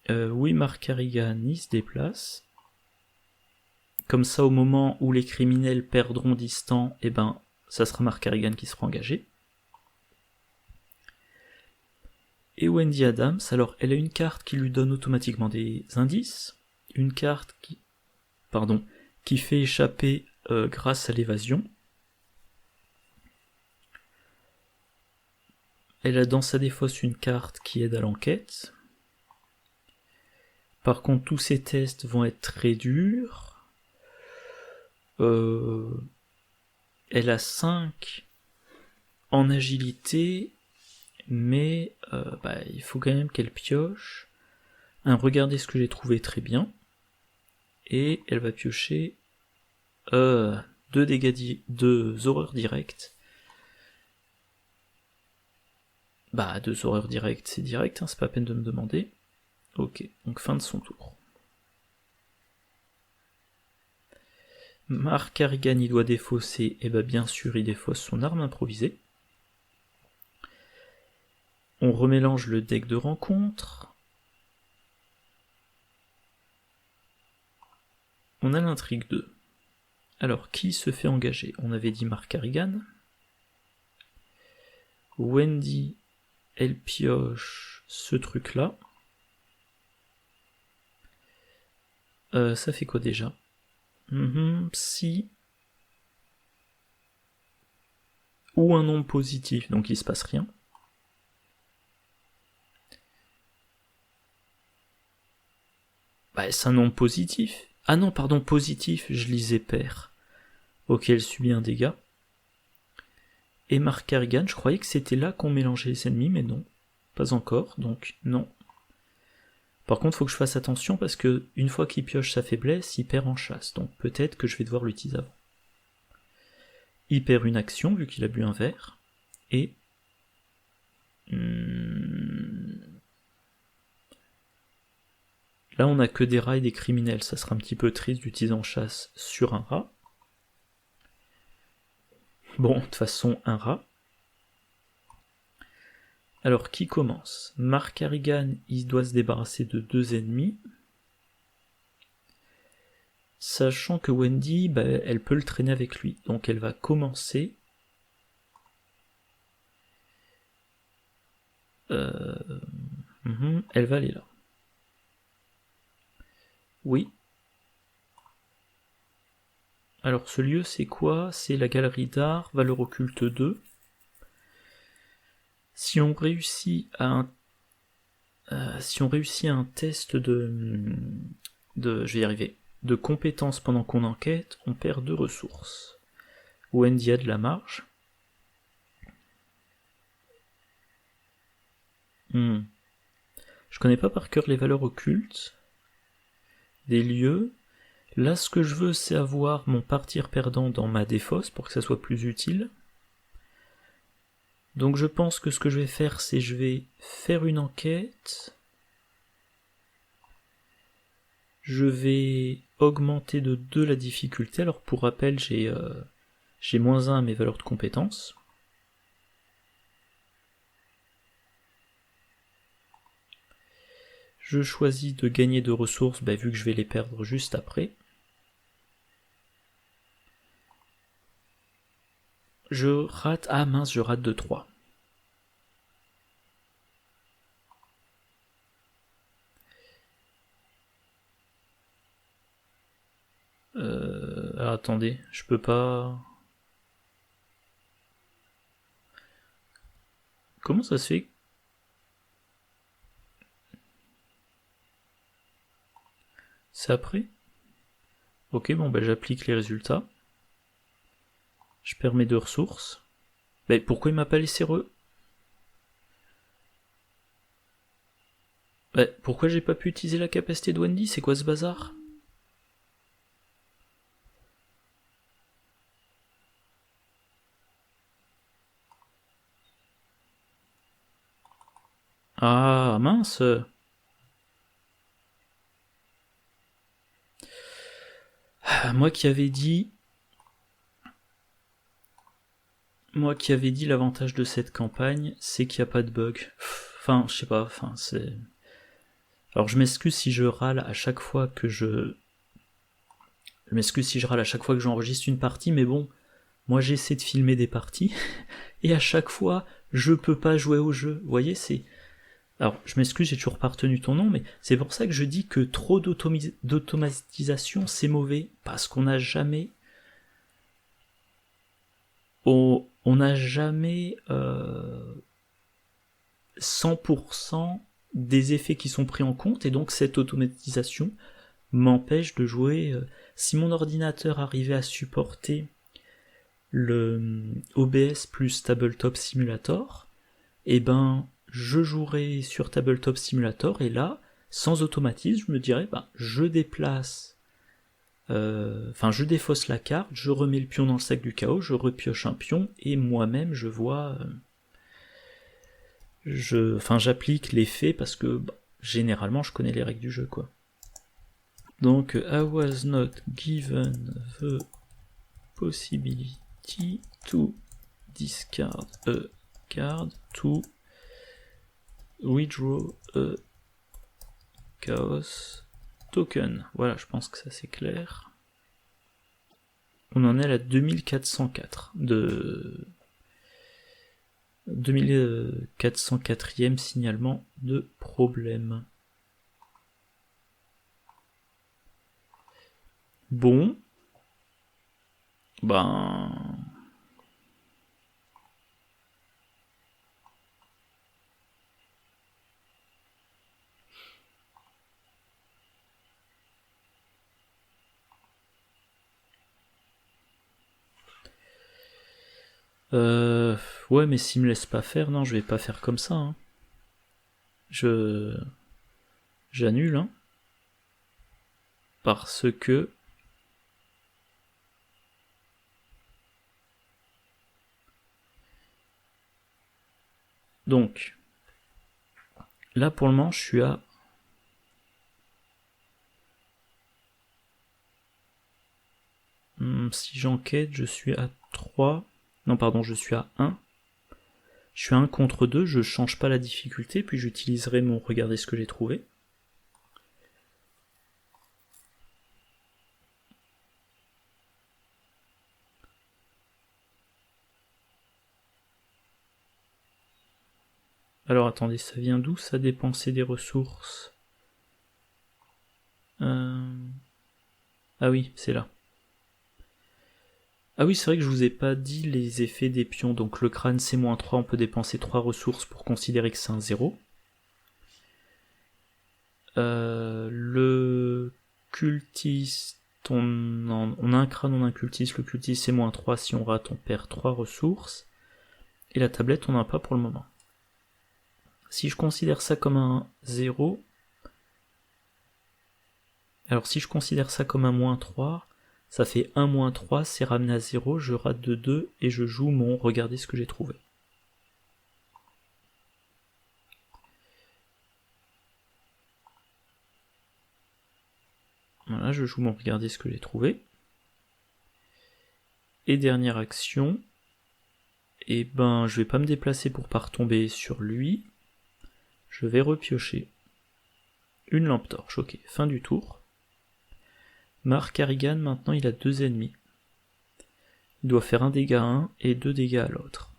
Oui, Mark Harrigan, il se déplace. Comme ça, au moment où les criminels perdront distant, eh ben, ça sera Mark Harrigan qui sera engagé. Et Wendy Adams, alors elle a une carte qui lui donne automatiquement des indices, une carte qui fait échapper grâce à l'évasion. Elle a dans sa défausse une carte qui aide à l'enquête. Par contre, tous ces tests vont être très durs. Elle a 5 en agilité, mais il faut quand même qu'elle pioche. Regardez ce que j'ai trouvé très bien. Et elle va piocher 2 dégâts, 2 horreurs directes. 2 horreurs directes, c'est direct, c'est pas la peine de me demander. Ok, donc fin de son tour. Mark Harrigan, il doit défausser, et bien sûr il défausse son arme improvisée. On remélange le deck de rencontre. On a l'intrigue 2. Alors, qui se fait engager? On avait dit Mark Harrigan. Wendy, elle pioche ce truc-là. Ça fait quoi déjà? Psy. Ou un nombre positif, donc il se passe rien. C'est un nombre positif. Ah non, pardon, positif, je lisais pair. Ok, elle subit un dégât. Et Mark Harrigan, je croyais que c'était là qu'on mélangeait les ennemis, mais non. Pas encore, donc non. Par contre, il faut que je fasse attention parce que une fois qu'il pioche sa faiblesse, il perd en chasse. Donc peut-être que je vais devoir l'utiliser avant. Il perd une action vu qu'il a bu un verre. Et... Là, on n'a que des rats et des criminels. Ça sera un petit peu triste d'utiliser en chasse sur un rat. Bon, de toute façon, un rat. Alors, qui commence? Mark Harrigan, il doit se débarrasser de 2 ennemis. Sachant que Wendy, elle peut le traîner avec lui. Donc elle va commencer. Elle va aller là. Oui. Alors ce lieu c'est quoi? C'est la galerie d'art, valeur occulte 2. Si on réussit un test je vais y arriver, de compétences pendant qu'on enquête, on perd 2 ressources. Wendy a de la marge. Je connais pas par cœur les valeurs occultes des lieux. Là, ce que je veux, c'est avoir mon partir perdant dans ma défausse pour que ça soit plus utile. Donc je pense que ce que je vais faire, c'est je vais faire une enquête. Je vais augmenter de 2 la difficulté. Alors pour rappel, j'ai -1 à mes valeurs de compétences. Je choisis de gagner 2 ressources, vu que je vais les perdre juste après. Je rate... Ah mince, je rate de 3. Alors attendez, je peux pas... Comment ça se fait? C'est après? Ok, bon, j'applique les résultats. Je perds mes 2 ressources. Pourquoi il m'a pas laissé pourquoi j'ai pas pu utiliser la capacité de Wendy? C'est quoi ce bazar? Ah, mince! Moi qui avais dit l'avantage de cette campagne, c'est qu'il n'y a pas de bug. Enfin, je sais pas, c'est... Alors je m'excuse si je râle à chaque fois que j'enregistre une partie, mais bon, moi j'essaie de filmer des parties, et à chaque fois, je peux pas jouer au jeu. Vous voyez, c'est... Alors, je m'excuse, j'ai toujours pas retenu ton nom, mais c'est pour ça que je dis que trop d'automatisation, c'est mauvais, parce qu'on n'a jamais... On n'a jamais 100% des effets qui sont pris en compte, et donc cette automatisation m'empêche de jouer... Si mon ordinateur arrivait à supporter le OBS plus Tabletop Simulator, je jouerais sur Tabletop Simulator, et là, sans automatisme, je me dirais, je déplace, je défausse la carte, je remets le pion dans le sac du chaos, je repioche un pion, et moi-même, je vois... j'applique l'effet parce que, généralement, je connais les règles du jeu, quoi. Donc, I was not given the possibility to discard a card to withdraw a chaos token. Voilà, je pense que ça c'est clair. On en est à la 2404 de 2404e signalement de problème. Bon. Ouais, mais s'il me laisse pas faire, non, je vais pas faire comme ça. Hein. J'annule, hein. Parce que... Donc, là pour le moment, je suis à Si j'enquête, je suis à 3. Non, pardon, je suis à 1. Je suis à 1 contre 2, je change pas la difficulté, puis j'utiliserai mon regarder ce que j'ai trouvé. Alors attendez, ça vient d'où ça dépenser des ressources? Ah oui, c'est là. Ah oui, c'est vrai que je vous ai pas dit les effets des pions. Donc le crâne C-3, on peut dépenser 3 ressources pour considérer que c'est un 0. Le cultiste, on a un crâne, on a un cultiste. Le cultiste C-3, si on rate, on perd 3 ressources. Et la tablette, on n'en a pas pour le moment. Si je considère ça comme un 0, alors si je considère ça comme un -3, ça fait 1 -3, c'est ramené à 0, je rate de 2 et je joue mon regardez ce que j'ai trouvé. Voilà, je joue mon regardez ce que j'ai trouvé. Et dernière action, et ben je vais pas me déplacer pour pas retomber sur lui. Je vais repiocher une lampe torche. Ok, fin du tour. Mark Harrigan, maintenant il a 2 ennemis. Il doit faire 1 dégât à un et 2 dégâts à l'autre.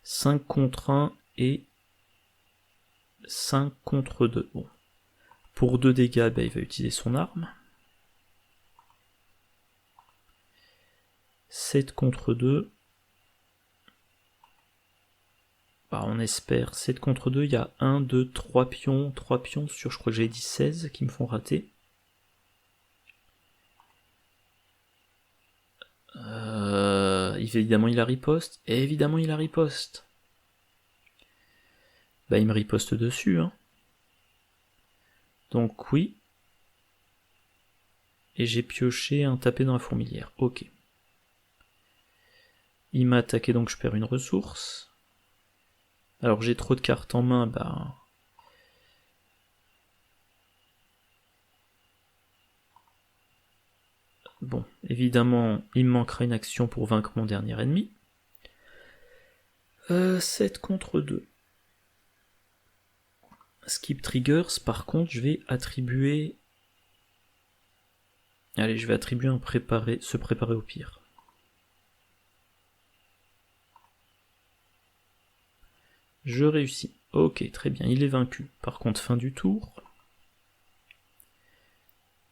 5 contre 1 et 5 contre 2. Bon. Pour 2 dégâts, il va utiliser son arme. 7 contre 2. On espère. 7 contre 2, il y a 1, 2, 3 pions. 3 pions sur, je crois que j'avais dit 16 qui me font rater. Évidemment il a riposte. Et évidemment il a riposte. Il me riposte dessus. Hein. Donc oui. Et j'ai pioché un tapé dans la fourmilière. Ok. Il m'a attaqué, donc je perds une ressource. Alors j'ai trop de cartes en main, Bon, évidemment, il me manquera une action pour vaincre mon dernier ennemi. 7 contre 2. Skip triggers, par contre, je vais attribuer... Allez, je vais attribuer un se préparer au pire. Je réussis. Ok, très bien, il est vaincu. Par contre, fin du tour.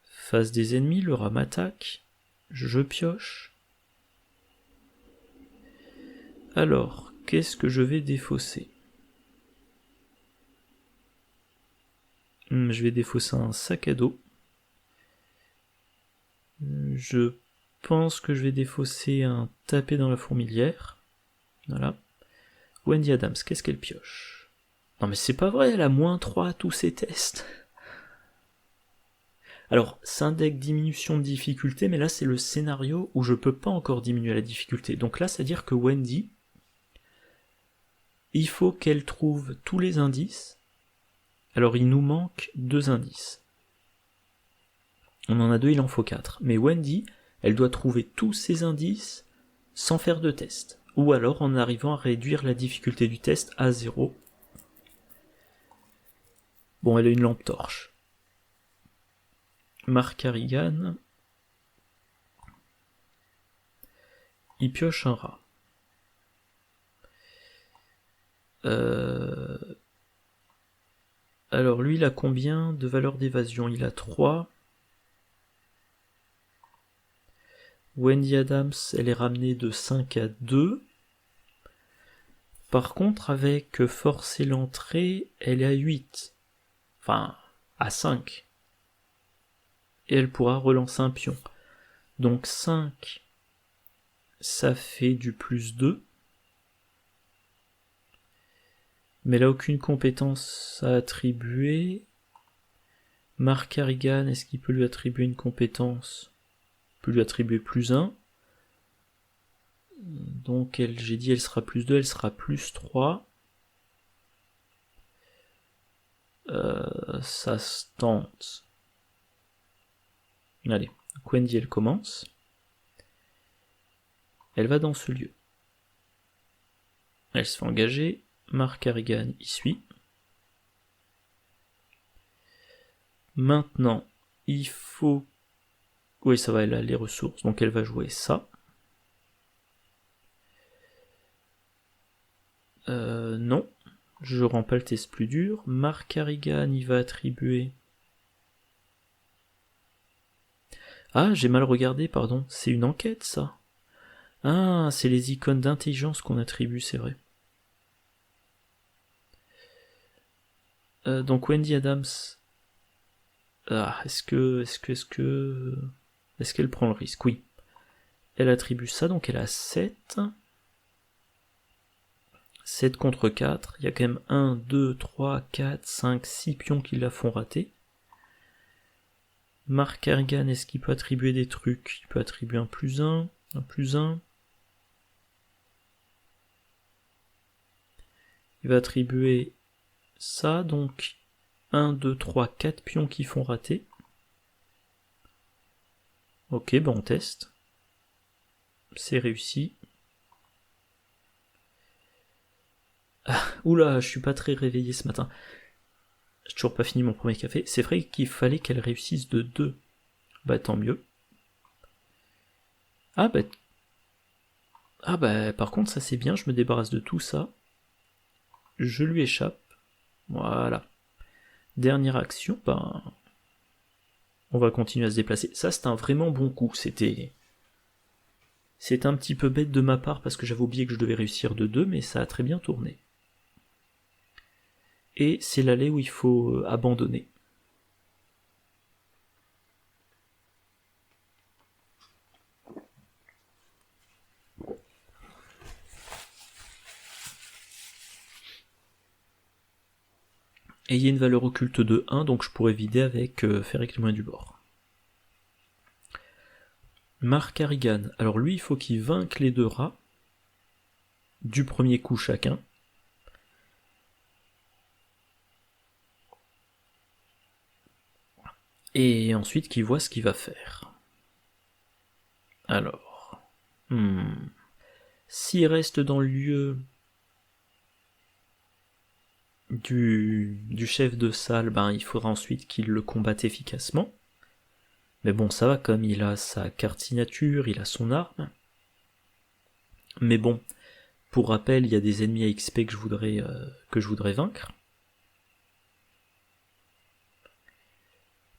Face des ennemis, le rat m'attaque. Je pioche. Alors, qu'est-ce que je vais défausser? Je vais défausser un sac à dos. Je pense que je vais défausser un tapé dans la fourmilière. Voilà. Wendy Adams, qu'est-ce qu'elle pioche? Non mais c'est pas vrai, elle a -3 à tous ses tests. Alors, c'est un deck diminution de difficulté, mais là c'est le scénario où je peux pas encore diminuer la difficulté. Donc là, c'est-à-dire que Wendy, il faut qu'elle trouve tous les indices. Alors il nous manque 2 indices. On en a 2, il en faut 4. Mais Wendy, elle doit trouver tous ces indices sans faire de test. Ou alors en arrivant à réduire la difficulté du test à 0. Bon, elle a une lampe torche. Mark Harrigan. Il pioche un rat. Alors lui, il a combien de valeur d'évasion? Il a 3. Wendy Adams, elle est ramenée de 5 à 2. Par contre, avec forcer l'entrée, elle est à 8. Enfin, à 5. Et elle pourra relancer un pion. Donc 5, ça fait du +2. Mais elle n'a aucune compétence à attribuer. Mark Harrigan, est-ce qu'il peut lui attribuer une compétence? Il peut lui attribuer +1. Donc j'ai dit elle sera +2, elle sera +3. Ça se tente. Allez, Wendy elle commence. Elle va dans ce lieu. Elle se fait engager. Mark Harrigan y suit. Maintenant, il faut... Oui, ça va, elle a les ressources. Donc elle va jouer ça. Non. Je rends pas le test plus dur. Mark Harrigan, il va attribuer... Ah, j'ai mal regardé, pardon. C'est une enquête, ça. Ah, c'est les icônes d'intelligence qu'on attribue, c'est vrai. Donc Wendy Adams... Ah, est-ce qu'elle prend le risque? Oui. Elle attribue ça, donc elle a 7. 7 contre 4. Il y a quand même 1, 2, 3, 4, 5, 6 pions qui la font rater. Mark Harrigan, est-ce qu'il peut attribuer des trucs? Il peut attribuer un plus 1, un plus 1. Il va attribuer ça, donc 1, 2, 3, 4 pions qui font rater. Ok, ben on teste. C'est réussi. Ah, oula, je suis pas très réveillé ce matin. J'ai toujours pas fini mon premier café. C'est vrai qu'il fallait qu'elle réussisse de 2. Bah tant mieux. Ah bah par contre ça c'est bien, je me débarrasse de tout ça. Je lui échappe. Voilà. Dernière action, ben... On va continuer à se déplacer. Ça c'est un vraiment bon coup. C'était un petit peu bête de ma part parce que j'avais oublié que je devais réussir de 2, mais ça a très bien tourné. Et c'est l'allée où il faut abandonner. Ayez une valeur occulte de 1, donc je pourrais vider avec faire avec les moyens du bord. Mark Harrigan, alors lui il faut qu'il vainque les 2 rats, du premier coup chacun. Et ensuite qu'il voit ce qu'il va faire. Alors... S'il reste dans le lieu du chef de salle, ben il faudra ensuite qu'il le combatte efficacement. Mais bon, ça va, comme il a sa carte signature, il a son arme. Mais bon, pour rappel, il y a des ennemis à XP que je voudrais vaincre.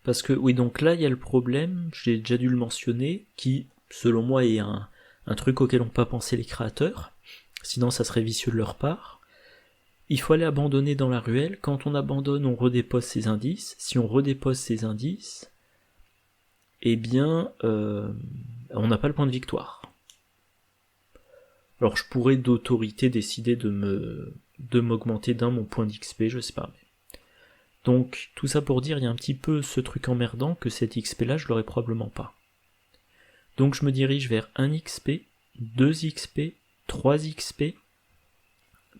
Parce que, oui, donc là, il y a le problème, j'ai déjà dû le mentionner, qui, selon moi, est un truc auquel n'ont pas pensé les créateurs, sinon ça serait vicieux de leur part. Il faut aller abandonner dans la ruelle, quand on abandonne, on redépose ses indices, si on redépose ses indices, eh bien, on n'a pas le point de victoire. Alors je pourrais d'autorité décider de m'augmenter d'un mon point d'XP, je sais pas. Donc tout ça pour dire, il y a un petit peu ce truc emmerdant que cet XP là je l'aurais probablement pas. Donc je me dirige vers 1 XP, 2 XP, 3 XP,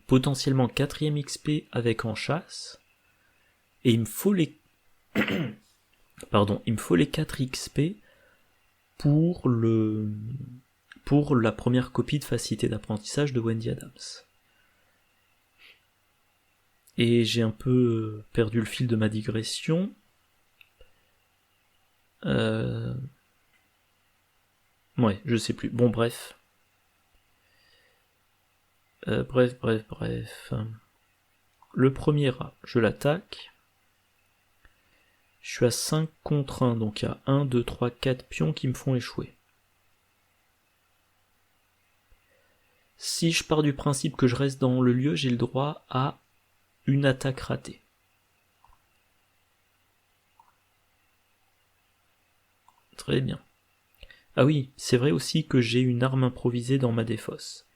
potentiellement 4ème XP avec en chasse, et il me faut les... Pardon, il me faut les 4 XP pour la première copie de facilité d'apprentissage de Wendy Adams. Et j'ai un peu perdu le fil de ma digression. Ouais, je sais plus. Bon, bref. Bref. Le premier rat, je l'attaque. Je suis à 5 contre 1, donc il y a 1, 2, 3, 4 pions qui me font échouer. Si je pars du principe que je reste dans le lieu, j'ai le droit à une attaque ratée. Très bien. Ah oui, c'est vrai aussi que j'ai une arme improvisée dans ma défausse.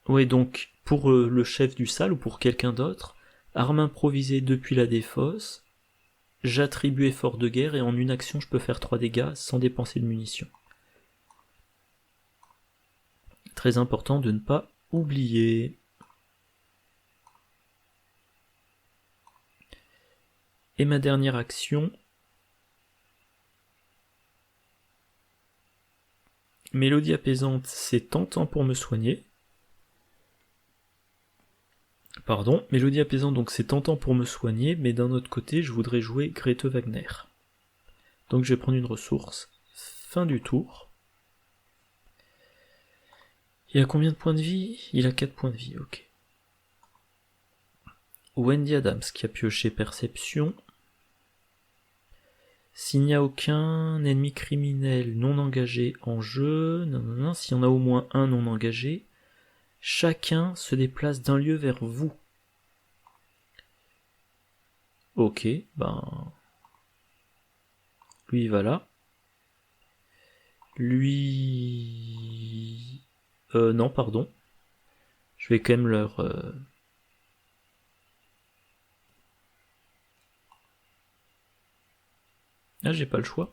Ouais, donc pour le chef du salle ou pour quelqu'un d'autre, arme improvisée depuis la défausse, j'attribue effort de guerre et en une action je peux faire 3 dégâts sans dépenser de munitions. Très important de ne pas oublier. Et ma dernière action, Mélodie apaisante, c'est tentant pour me soigner. Pardon, mélodie apaisante, donc c'est tentant pour me soigner, mais d'un autre côté, je voudrais jouer Grete Wagner. Donc je vais prendre une ressource. Fin du tour. Il a combien de points de vie? Il a 4 points de vie, ok. Wendy Adams qui a pioché Perception. S'il n'y a aucun ennemi criminel non engagé en jeu, s'il y en a au moins un non engagé, chacun se déplace d'un lieu vers vous. Ok, ben... Lui il va là. Lui... non, pardon. Je vais quand même leur... Ah, j'ai pas le choix.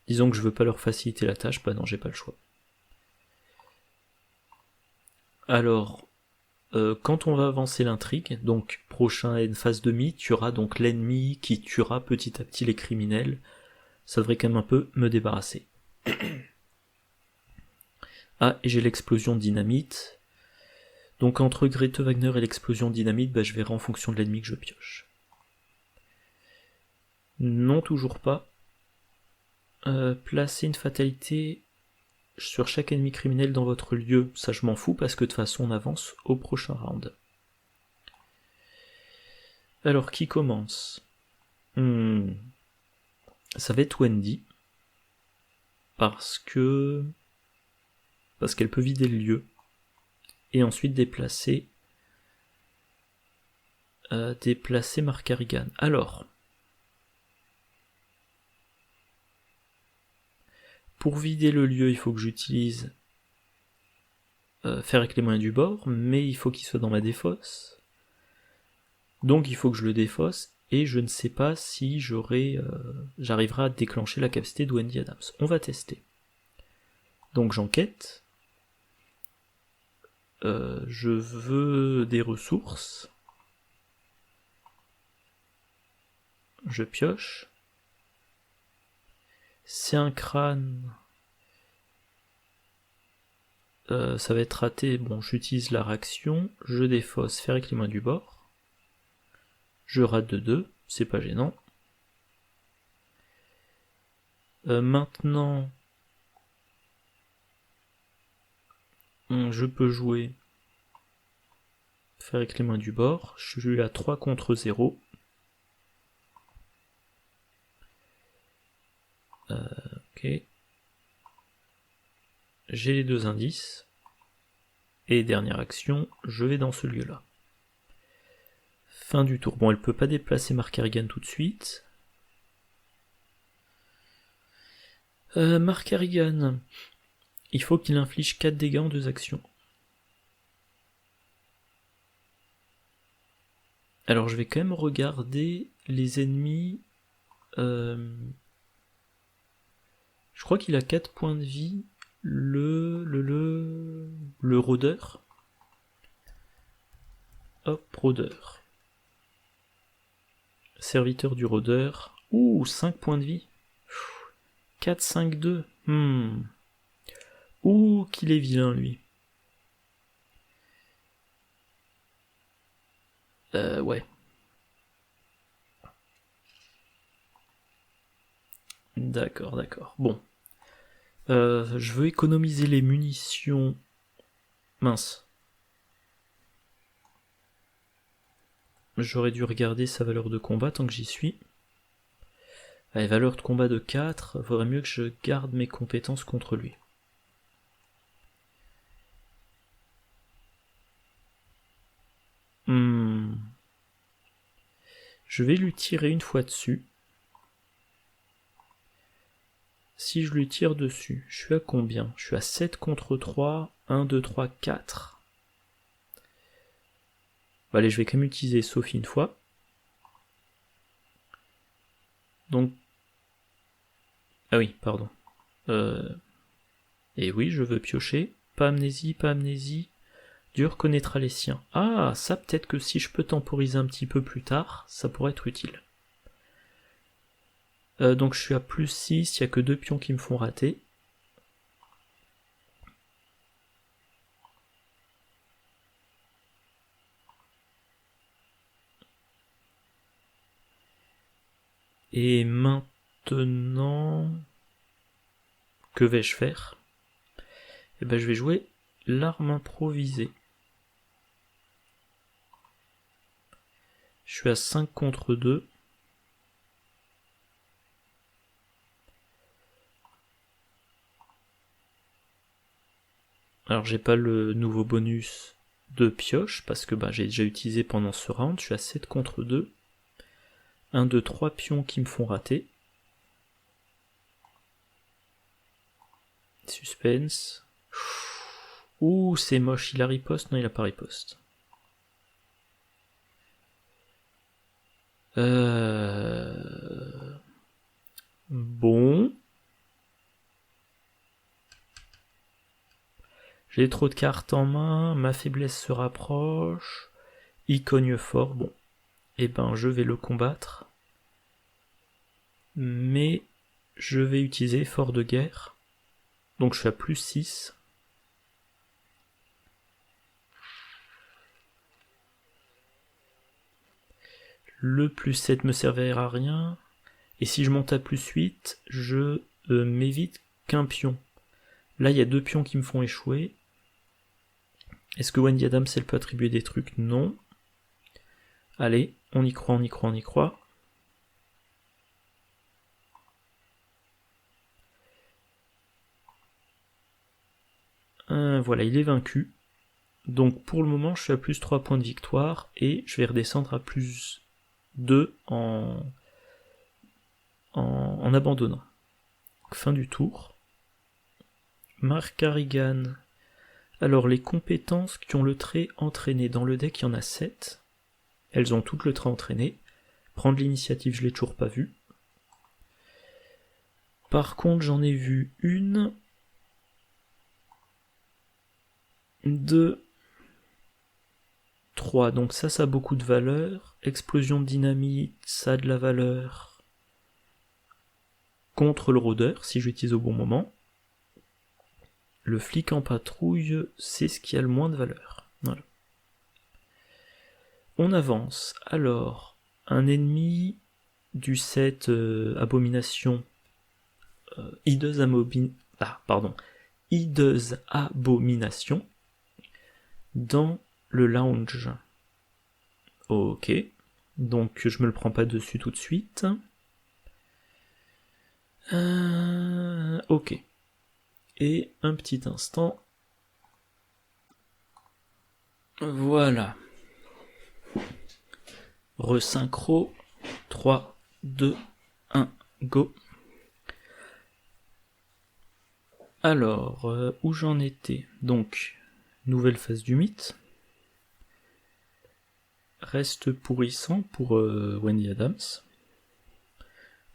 Disons que je veux pas leur faciliter la tâche, bah non, j'ai pas le choix. Alors, quand on va avancer l'intrigue, donc prochaine phase demi, tu auras donc l'ennemi qui tuera petit à petit les criminels. Ça devrait quand même un peu me débarrasser. Ah, et j'ai l'explosion de dynamite. Donc entre Grete Wagner et l'explosion de dynamite, bah, je verrai en fonction de l'ennemi que je pioche. Non, toujours pas. Placer une fatalité sur chaque ennemi criminel dans votre lieu, ça je m'en fous parce que de toute façon on avance au prochain round. Alors qui commence? Ça va être Wendy. Parce qu'elle peut vider le lieu. Et ensuite déplacer Mark Harrigan. Alors, pour vider le lieu, il faut que j'utilise faire avec les moyens du bord, mais il faut qu'il soit dans ma défausse. Donc il faut que je le défausse, et je ne sais pas si j'arriverai à déclencher la capacité de Wendy Adams. On va tester. Donc j'enquête. Je veux des ressources. Je pioche. C'est un crâne. Ça va être raté. Bon, j'utilise la réaction. Je défausse, faire avec les mains du bord. Je rate de 2, c'est pas gênant. Maintenant, je peux jouer faire avec les mains du bord. Je suis à 3 contre 0. Ok. J'ai les 2 indices. Et dernière action, je vais dans ce lieu-là. Fin du tour. Bon, elle peut pas déplacer Mark Harrigan tout de suite. Mark Harrigan, il faut qu'il inflige 4 dégâts en 2 actions. Alors je vais quand même regarder les ennemis. Je crois qu'il a 4 points de vie. Le rôdeur. Hop, rôdeur. Serviteur du rôdeur. Ouh, 5 points de vie. 4, 5, 2. Ouh, qu'il est vilain, lui. Ouais. D'accord, d'accord. Bon. Je veux économiser les munitions. Mince. J'aurais dû regarder sa valeur de combat tant que j'y suis. Allez, valeur de combat de 4. Vaudrait mieux que je garde mes compétences contre lui. Je vais lui tirer une fois dessus. Si je lui tire dessus, je suis à combien? Je suis à 7 contre 3. 1, 2, 3, 4. Bon, allez, je vais quand même utiliser Sophie une fois. Donc... Ah oui, pardon. Et oui, je veux piocher. Pas amnésie, pas amnésie. Dieu reconnaîtra les siens. Ah, ça peut-être que si je peux temporiser un petit peu plus tard, ça pourrait être utile. Donc je suis à plus 6, il n'y a que 2 pions qui me font rater. Et maintenant, que vais-je faire? Eh ben, je vais jouer l'arme improvisée. Je suis à 5 contre 2. Alors j'ai pas le nouveau bonus de pioche parce que j'ai déjà utilisé pendant ce round. Je suis à 7 contre 2. 1, 2, 3 pions qui me font rater. Suspense. Ouh, c'est moche. Il a riposte? Non, il a pas riposte. Bon. J'ai trop de cartes en main, ma faiblesse se rapproche, il cogne fort, bon. Eh ben, je vais le combattre. Mais je vais utiliser effort de guerre. Donc je suis à plus 6. Le plus 7 me servira à rien. Et si je monte à plus 8, je m'évite qu'un pion. Là, il y a 2 pions qui me font échouer. Est-ce que Wendy Adams, elle peut attribuer des trucs? Non. Allez, on y croit, on y croit, on y croit. Voilà, il est vaincu. Donc pour le moment, je suis à plus 3 points de victoire et je vais redescendre à plus 2 en abandonnant. Fin du tour. Mark Harrigan. Alors les compétences qui ont le trait entraîné. Dans le deck, il y en a 7. Elles ont toutes le trait entraîné. Prendre l'initiative, je l'ai toujours pas vu. Par contre, j'en ai vu une, 2, 3. Donc ça a beaucoup de valeur. Explosion de dynamite, ça a de la valeur. Contre le rôdeur, si j'utilise au bon moment. Le flic en patrouille, c'est ce qui a le moins de valeur. Voilà. On avance. Alors, un ennemi du set Abomination. Hideuse Abomination. Dans le lounge. Ok. Donc je me le prends pas dessus tout de suite. Ok. Et un petit instant. Voilà. Resynchro. 3, 2, 1, go. Alors, où j'en étais? Donc, nouvelle phase du mythe. Reste pourrissant pour Wendy Adams.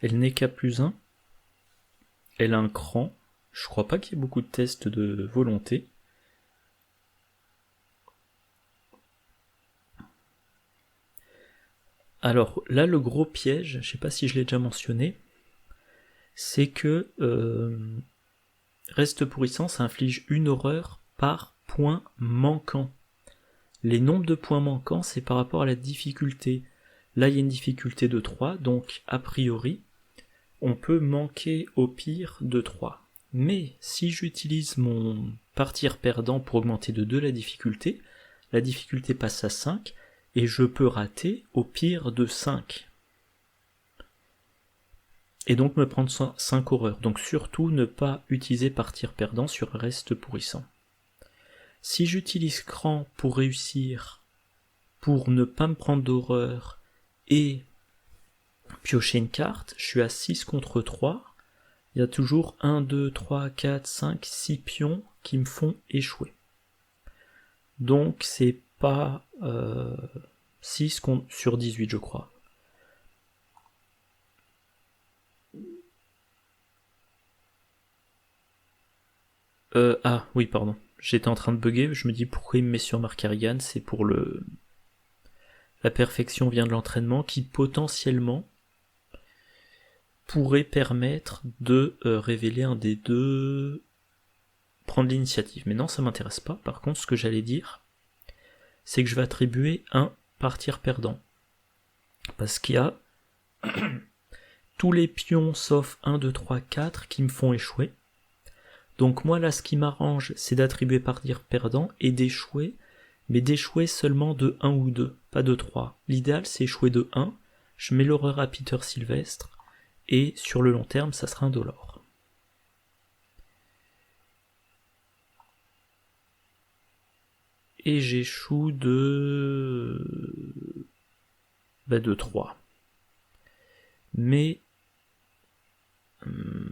Elle n'est qu'à plus 1. Elle a un cran. Je crois pas qu'il y ait beaucoup de tests de volonté. Alors là, le gros piège, je sais pas si je l'ai déjà mentionné, c'est que reste pourrissant, ça inflige une horreur par point manquant. Les nombres de points manquants, c'est par rapport à la difficulté. Là, il y a une difficulté de 3, donc a priori, on peut manquer au pire de 3. Mais si j'utilise mon partir perdant pour augmenter de 2 la difficulté passe à 5, et je peux rater au pire de 5. Et donc me prendre 5 horreurs. Donc surtout ne pas utiliser partir perdant sur reste pourrissant. Si j'utilise cran pour réussir, pour ne pas me prendre d'horreur et piocher une carte, je suis à 6 contre 3. Il y a toujours 1, 2, 3, 4, 5, 6 pions qui me font échouer. Donc c'est pas 6 sur 18 je crois. Ah oui pardon, j'étais en train de bugger, je me dis pourquoi il me met sur Mark Harrigan, c'est pour la perfection vient de l'entraînement qui potentiellement pourrait permettre de révéler un des deux, prendre l'initiative. Mais non, ça m'intéresse pas. Par contre, ce que j'allais dire, c'est que je vais attribuer un partir perdant. Parce qu'il y a tous les pions sauf 1, 2, 3, 4 qui me font échouer. Donc moi là ce qui m'arrange c'est d'attribuer partir perdant et d'échouer, mais d'échouer seulement de 1 ou 2, pas de 3. L'idéal c'est échouer de 1, je mets l'horreur à Peter Sylvestre, et sur le long terme ça sera indolore. Et j'échoue de 3. Mais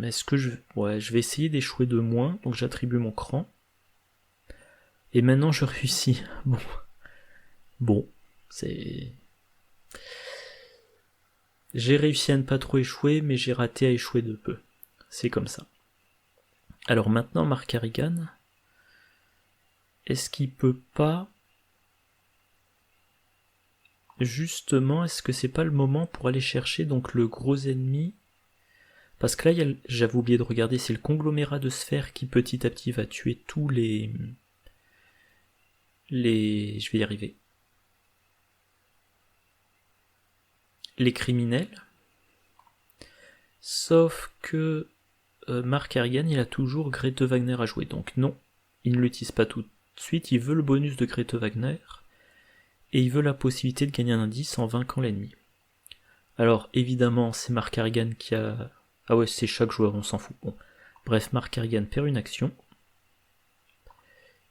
est-ce que je vais essayer d'échouer de moins, donc j'attribue mon cran. Et maintenant je réussis. Bon, c'est... J'ai réussi à ne pas trop échouer, mais j'ai raté à échouer de peu. C'est comme ça. Alors maintenant, Mark Harrigan, est-ce qu'il peut pas... Justement, est-ce que c'est pas le moment pour aller chercher donc le gros ennemi? Parce que là, j'avais oublié de regarder, c'est le conglomérat de sphères qui petit à petit va tuer tous les... Je vais y arriver. Les criminels. Sauf que Mark Harrigan, il a toujours Grete Wagner à jouer. Donc non, il ne l'utilise pas tout de suite, il veut le bonus de Grete Wagner. Et il veut la possibilité de gagner un indice en vainquant l'ennemi. Alors évidemment, c'est Mark Harrigan qui a... Ah ouais, c'est chaque joueur, on s'en fout. Bon. Bref, Mark Harrigan perd une action.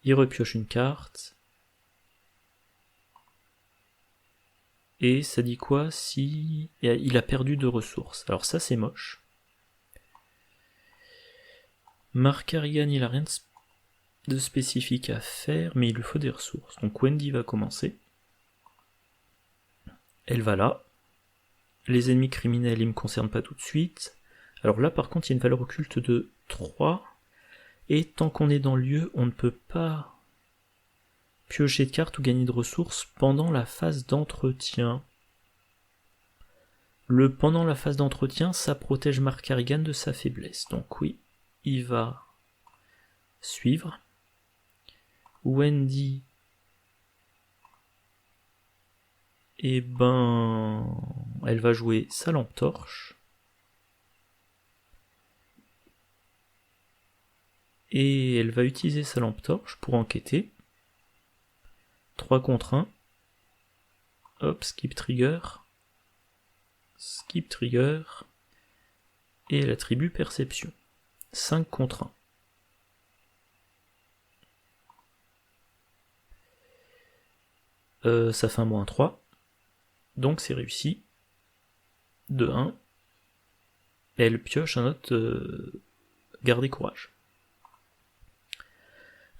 Il repioche une carte. Et ça dit quoi si... Il a perdu 2 ressources. Alors ça, c'est moche. Mark Harrigan, il a rien de spécifique à faire, mais il lui faut des ressources. Donc Wendy va commencer. Elle va là. Les ennemis criminels, ils me concernent pas tout de suite. Alors là, par contre, il y a une valeur occulte de 3. Et tant qu'on est dans le lieu, on ne peut pas piocher de cartes ou gagner de ressources pendant la phase d'entretien. Le pendant la phase d'entretien, ça protège Mark Harrigan de sa faiblesse. Donc oui, il va suivre. Wendy, eh ben, elle va jouer sa lampe torche. Et elle va utiliser sa lampe torche pour enquêter. 3 contre 1. Hop, skip trigger. Skip trigger. Et elle attribue perception. 5 contre 1. Ça fait un moins 3. Donc c'est réussi. De 1. Et elle pioche un autre garder courage.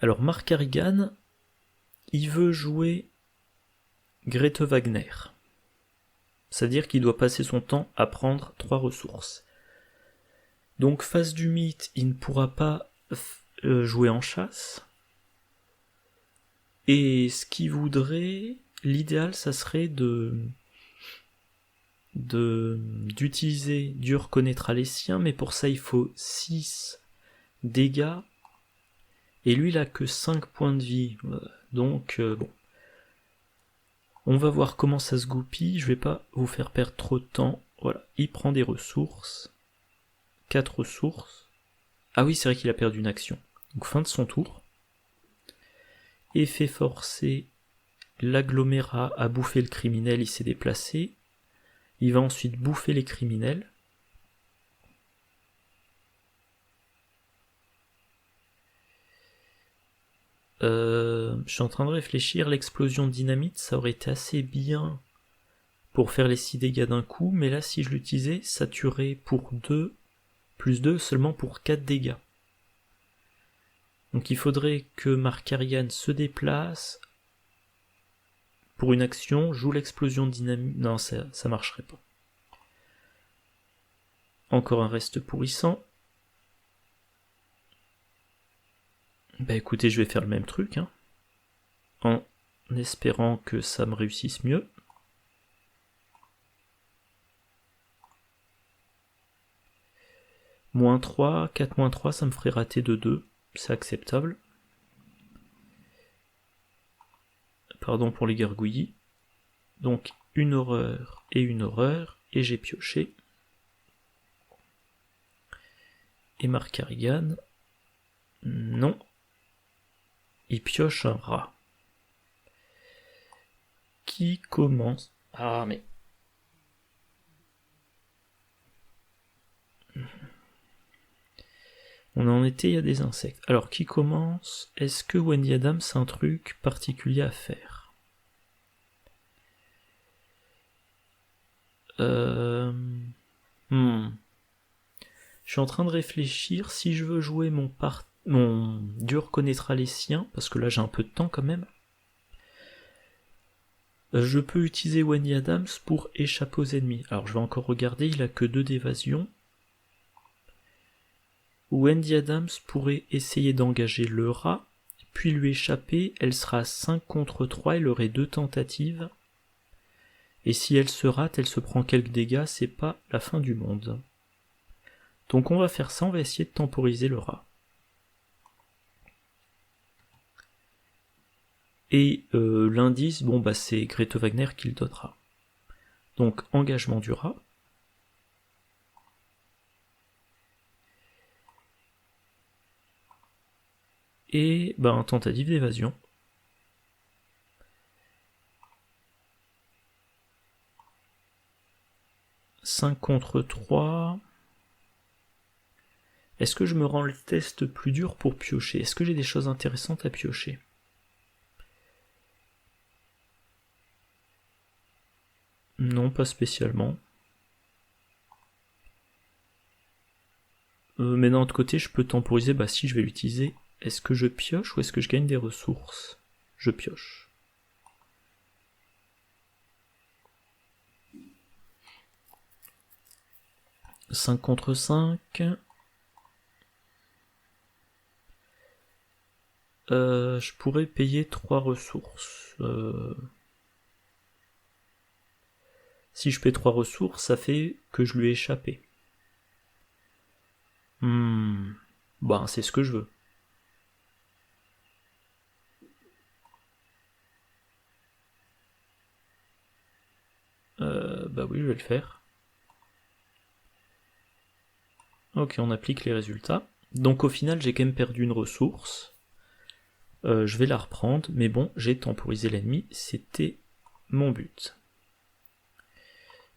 Alors Mark Harrigan, il veut jouer Grete Wagner. C'est-à-dire qu'il doit passer son temps à prendre 3 ressources. Donc face du mythe, il ne pourra pas jouer en chasse. Et ce qu'il voudrait, l'idéal, ça serait d'utiliser Dur connaîtra les siens, mais pour ça il faut 6 dégâts. Et lui, il a que 5 points de vie. Donc, bon. On va voir comment ça se goupille. Je vais pas vous faire perdre trop de temps. Voilà, il prend des ressources. 4 ressources. Ah oui, c'est vrai qu'il a perdu une action. Donc, fin de son tour. Effet forcé. L'agglomérat a bouffé le criminel, il s'est déplacé. Il va ensuite bouffer les criminels. Je suis en train de réfléchir, l'explosion de dynamite, ça aurait été assez bien pour faire les 6 dégâts d'un coup, mais là, si je l'utilisais, ça tuerait pour 2, plus 2, seulement pour 4 dégâts. Donc il faudrait que Mark Harrigan se déplace pour une action, joue l'explosion de dynamite... Non, ça marcherait pas. Encore un reste pourrissant. Bah écoutez, je vais faire le même truc, hein, en espérant que ça me réussisse mieux. Moins 3, 4 moins 3, ça me ferait rater de 2, c'est acceptable. Pardon pour les gargouillis. Donc une horreur, et j'ai pioché. Et Mark Harrigan, non. Il pioche un rat. Qui commence? Ah mais... On en était, il y a des insectes. Alors, qui commence? Est-ce que Wendy Adams a un truc particulier à faire? Je suis en train de réfléchir si je veux jouer mon Dieu reconnaîtra les siens, parce que là j'ai un peu de temps quand même. Je peux utiliser Wendy Adams pour échapper aux ennemis. Alors je vais encore regarder, il a que 2 d'évasion. Wendy Adams pourrait essayer d'engager le rat, puis lui échapper, elle sera 5 contre 3, elle aurait 2 tentatives. Et si elle se rate, elle se prend quelques dégâts, c'est pas la fin du monde. Donc on va faire ça, on va essayer de temporiser le rat. Et l'indice, bon bah c'est Grete Wagner qui le donnera. Donc engagement du rat. Et bah tentative d'évasion. « 5 contre 3... » Est-ce que je me rends le test plus dur pour piocher? Est-ce que j'ai des choses intéressantes à piocher? Non, pas spécialement. Mais d'un autre côté, je peux temporiser, bah si je vais l'utiliser. Est-ce que je pioche ou est-ce que je gagne des ressources? Je pioche. « 5 contre 5... » je pourrais payer 3 ressources. Si je paie 3 ressources, ça fait que je lui ai échappé. Bah, c'est ce que je veux. Bah oui, je vais le faire. Ok, on applique les résultats. Donc au final, j'ai quand même perdu une ressource. Je vais la reprendre, mais bon, j'ai temporisé l'ennemi, c'était mon but.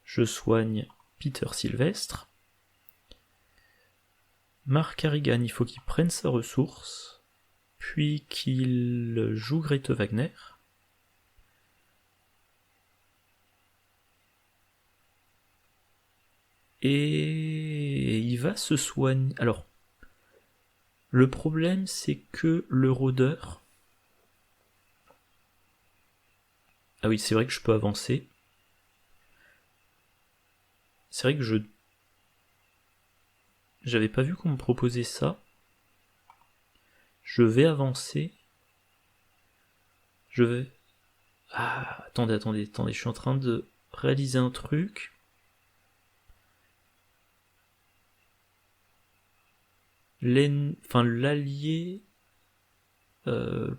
Je soigne Peter Sylvestre. Mark Harrigan, il faut qu'il prenne sa ressource, puis qu'il joue Grete Wagner. Et il va se soigner. Alors, le problème c'est que le rôdeur... Ah oui, c'est vrai que je peux avancer. C'est vrai que j'avais pas vu qu'on me proposait ça. Je vais avancer. Je vais... Ah, attendez, je suis en train de réaliser un truc. L'allié...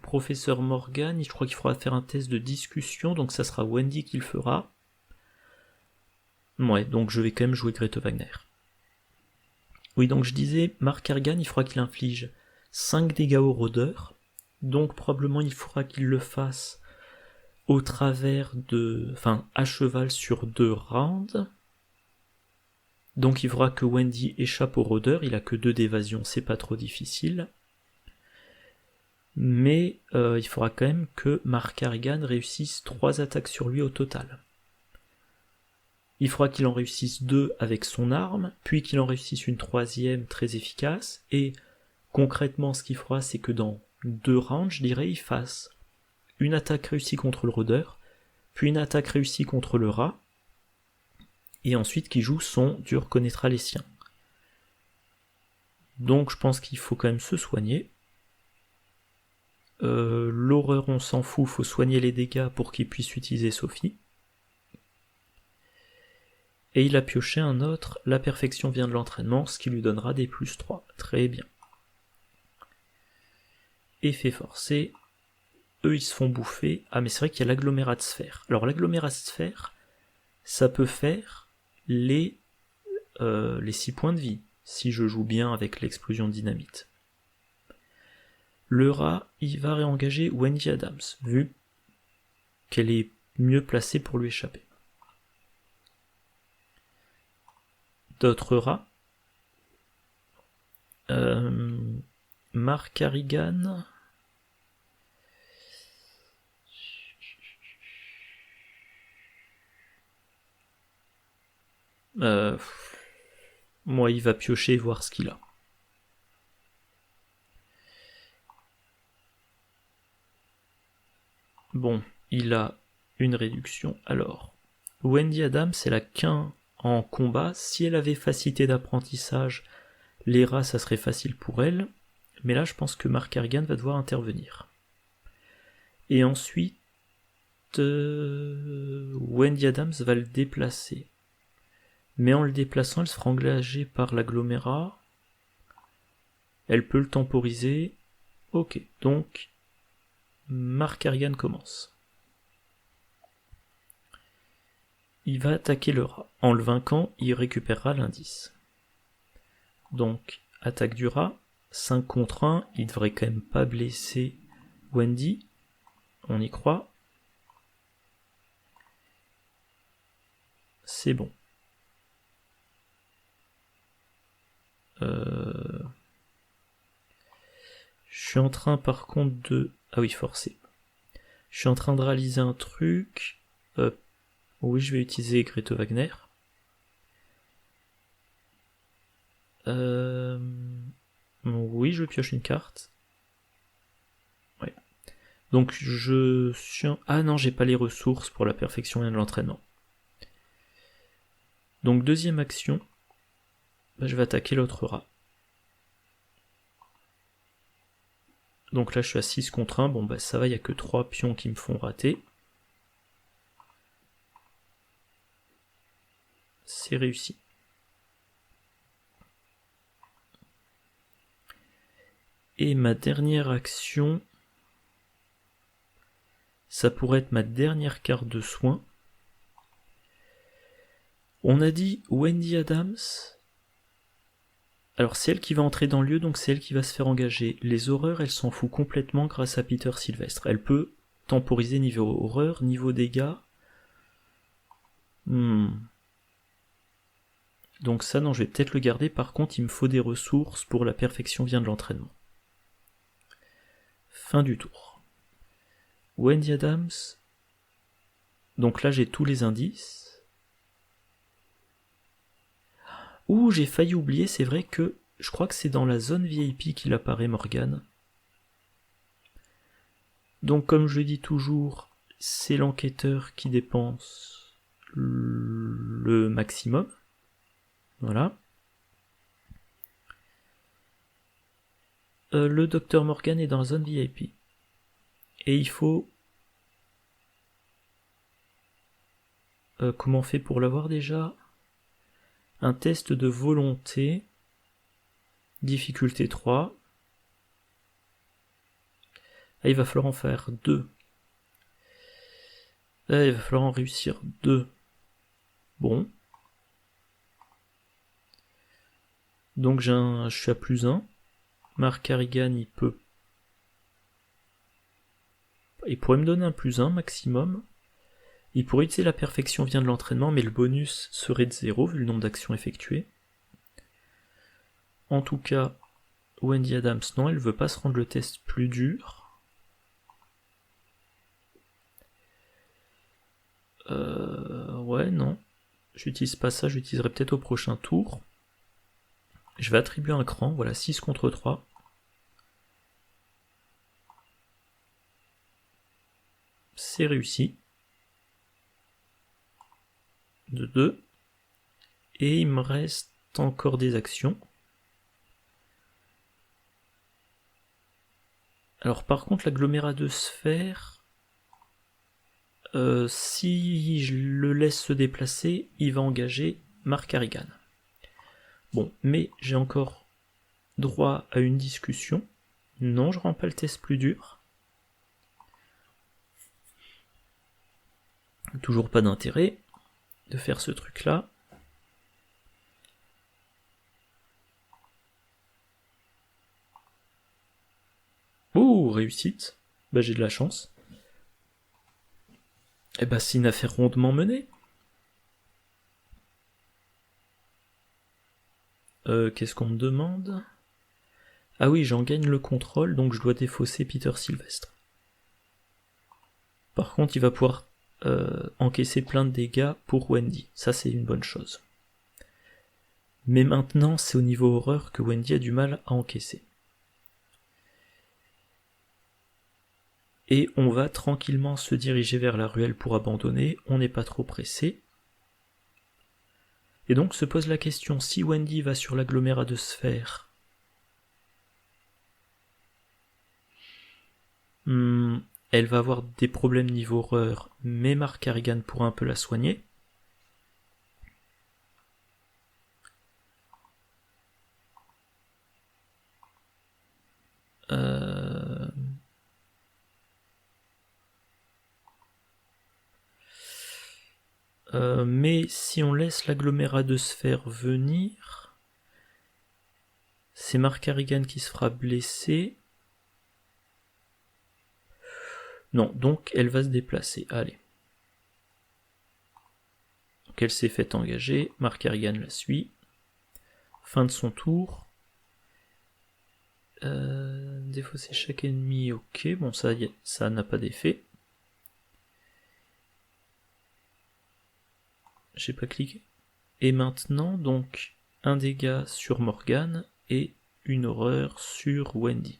professeur Morgan, je crois qu'il faudra faire un test de discussion, donc ça sera Wendy qui le fera. Ouais, donc je vais quand même jouer Grete Wagner. Oui, donc je disais, Mark Harrigan, il faudra qu'il inflige 5 dégâts au rôdeur, donc probablement il faudra qu'il le fasse au travers de... Enfin, à cheval sur 2 rounds. Donc il faudra que Wendy échappe au rôdeur, il a que 2 d'évasion, c'est pas trop difficile. Mais il faudra quand même que Mark Harrigan réussisse 3 attaques sur lui au total. Il faudra qu'il en réussisse 2 avec son arme, puis qu'il en réussisse une 3e très efficace, et concrètement ce qu'il fera c'est que dans 2 rounds, je dirais, il fasse une attaque réussie contre le rôdeur, puis une attaque réussie contre le rat, et ensuite qu'il joue son Dieu reconnaîtra les siens. Donc je pense qu'il faut quand même se soigner. L'horreur on s'en fout, faut soigner les dégâts pour qu'il puisse utiliser Sophie. Et il a pioché un autre, la perfection vient de l'entraînement, ce qui lui donnera des plus 3. Très bien. Effet forcé. Eux ils se font bouffer. Ah mais c'est vrai qu'il y a l'agglomérat de sphère. Alors l'agglomérat de sphère, ça peut faire les 6 points de vie. si je joue bien avec l'explosion de dynamite. Le rat, il va réengager Wendy Adams, vu qu'elle est mieux placée pour lui échapper. D'autres rats. Mark Harrigan. Moi, il va piocher et voir ce qu'il a. Bon, il a une réduction. Alors, Wendy Adams, elle a qu'un en combat. Si elle avait facilité d'apprentissage, les rats, ça serait facile pour elle. Mais là, je pense que Mark Harrigan va devoir intervenir. Et ensuite, Wendy Adams va le déplacer. Mais en le déplaçant, elle sera engagée par l'agglomérat. Elle peut le temporiser. Ok, donc Mark Harrigan commence. Il va attaquer le rat. En le vainquant, il récupérera l'indice. Donc, attaque du rat. 5 contre 1, il devrait quand même pas blesser Wendy. On y croit. C'est bon. Je suis en train par contre de... Ah oui, forcé. Je suis en train de réaliser un truc. Oui, je vais utiliser Grete Wagner. Oui, je pioche une carte. Ouais. Donc je suis... Ah non, j'ai pas les ressources pour la perfection de l'entraînement. Donc deuxième action, je vais attaquer l'autre rat. Donc là je suis à 6 contre 1, bon bah ça va, il n'y a que 3 pions qui me font rater. C'est réussi. Et ma dernière action, ça pourrait être ma dernière carte de soin. On a dit Wendy Adams. Alors c'est elle qui va entrer dans le lieu, donc c'est elle qui va se faire engager. Les horreurs, elle s'en fout complètement grâce à Peter Sylvestre. Elle peut temporiser niveau horreur, niveau dégâts. Donc ça, non, je vais peut-être le garder. Par contre, il me faut des ressources pour la perfection vient de l'entraînement. Fin du tour. Wendy Adams. Donc là, j'ai tous les indices. Ouh, j'ai failli oublier, c'est vrai que je crois que c'est dans la zone VIP qu'il apparaît Morgan. Donc comme je le dis toujours, c'est l'enquêteur qui dépense le maximum. Voilà. Le docteur Morgan est dans la zone VIP. Et il faut... comment on fait pour l'avoir déjà ? Un test de volonté. Difficulté 3. Ah, il va falloir en faire 2. Ah, il va falloir en réussir 2. Bon. Donc je suis à plus 1. Mark Harrigan, il pourrait me donner un plus 1 maximum. Il pourrait utiliser la perfection vient de l'entraînement, mais le bonus serait de 0 vu le nombre d'actions effectuées. En tout cas, Wendy Adams, non, elle veut pas se rendre le test plus dur. Ouais, non. J'utilise pas ça, j'utiliserai peut-être au prochain tour. Je vais attribuer un cran, voilà, 6 contre 3. C'est réussi. De 2. Et il me reste encore des actions. Alors par contre, l'agglomérat de sphères, si je le laisse se déplacer, il va engager Mark Harrigan. Bon, mais j'ai encore droit à une discussion. Non, je rends pas le test plus dur. Toujours pas d'intérêt. de faire ce truc-là. Oh, réussite. Bah j'ai de la chance. Eh bah c'est une affaire rondement menée. Qu'est-ce qu'on me demande? Ah oui, j'en gagne le contrôle, donc je dois défausser Peter Sylvestre. Par contre, il va pouvoir encaisser plein de dégâts pour Wendy. Ça, c'est une bonne chose. Mais maintenant, c'est au niveau horreur que Wendy a du mal à encaisser. Et on va tranquillement se diriger vers la ruelle pour abandonner, on n'est pas trop pressé. Et donc se pose la question, si Wendy va sur l'agglomérat de sphères, elle va avoir des problèmes niveau horreur, mais Mark Harrigan pourra un peu la soigner. Mais si on laisse l'agglomérat de sphères venir, c'est Mark Harrigan qui se fera blesser. Non, donc elle va se déplacer. Allez. Donc elle s'est fait engager, Mark Harrigan la suit. Fin de son tour. Défausser chaque ennemi, ok, bon ça n'a pas d'effet. J'ai pas cliqué. Et maintenant, donc, un dégât sur Morgane et une horreur sur Wendy.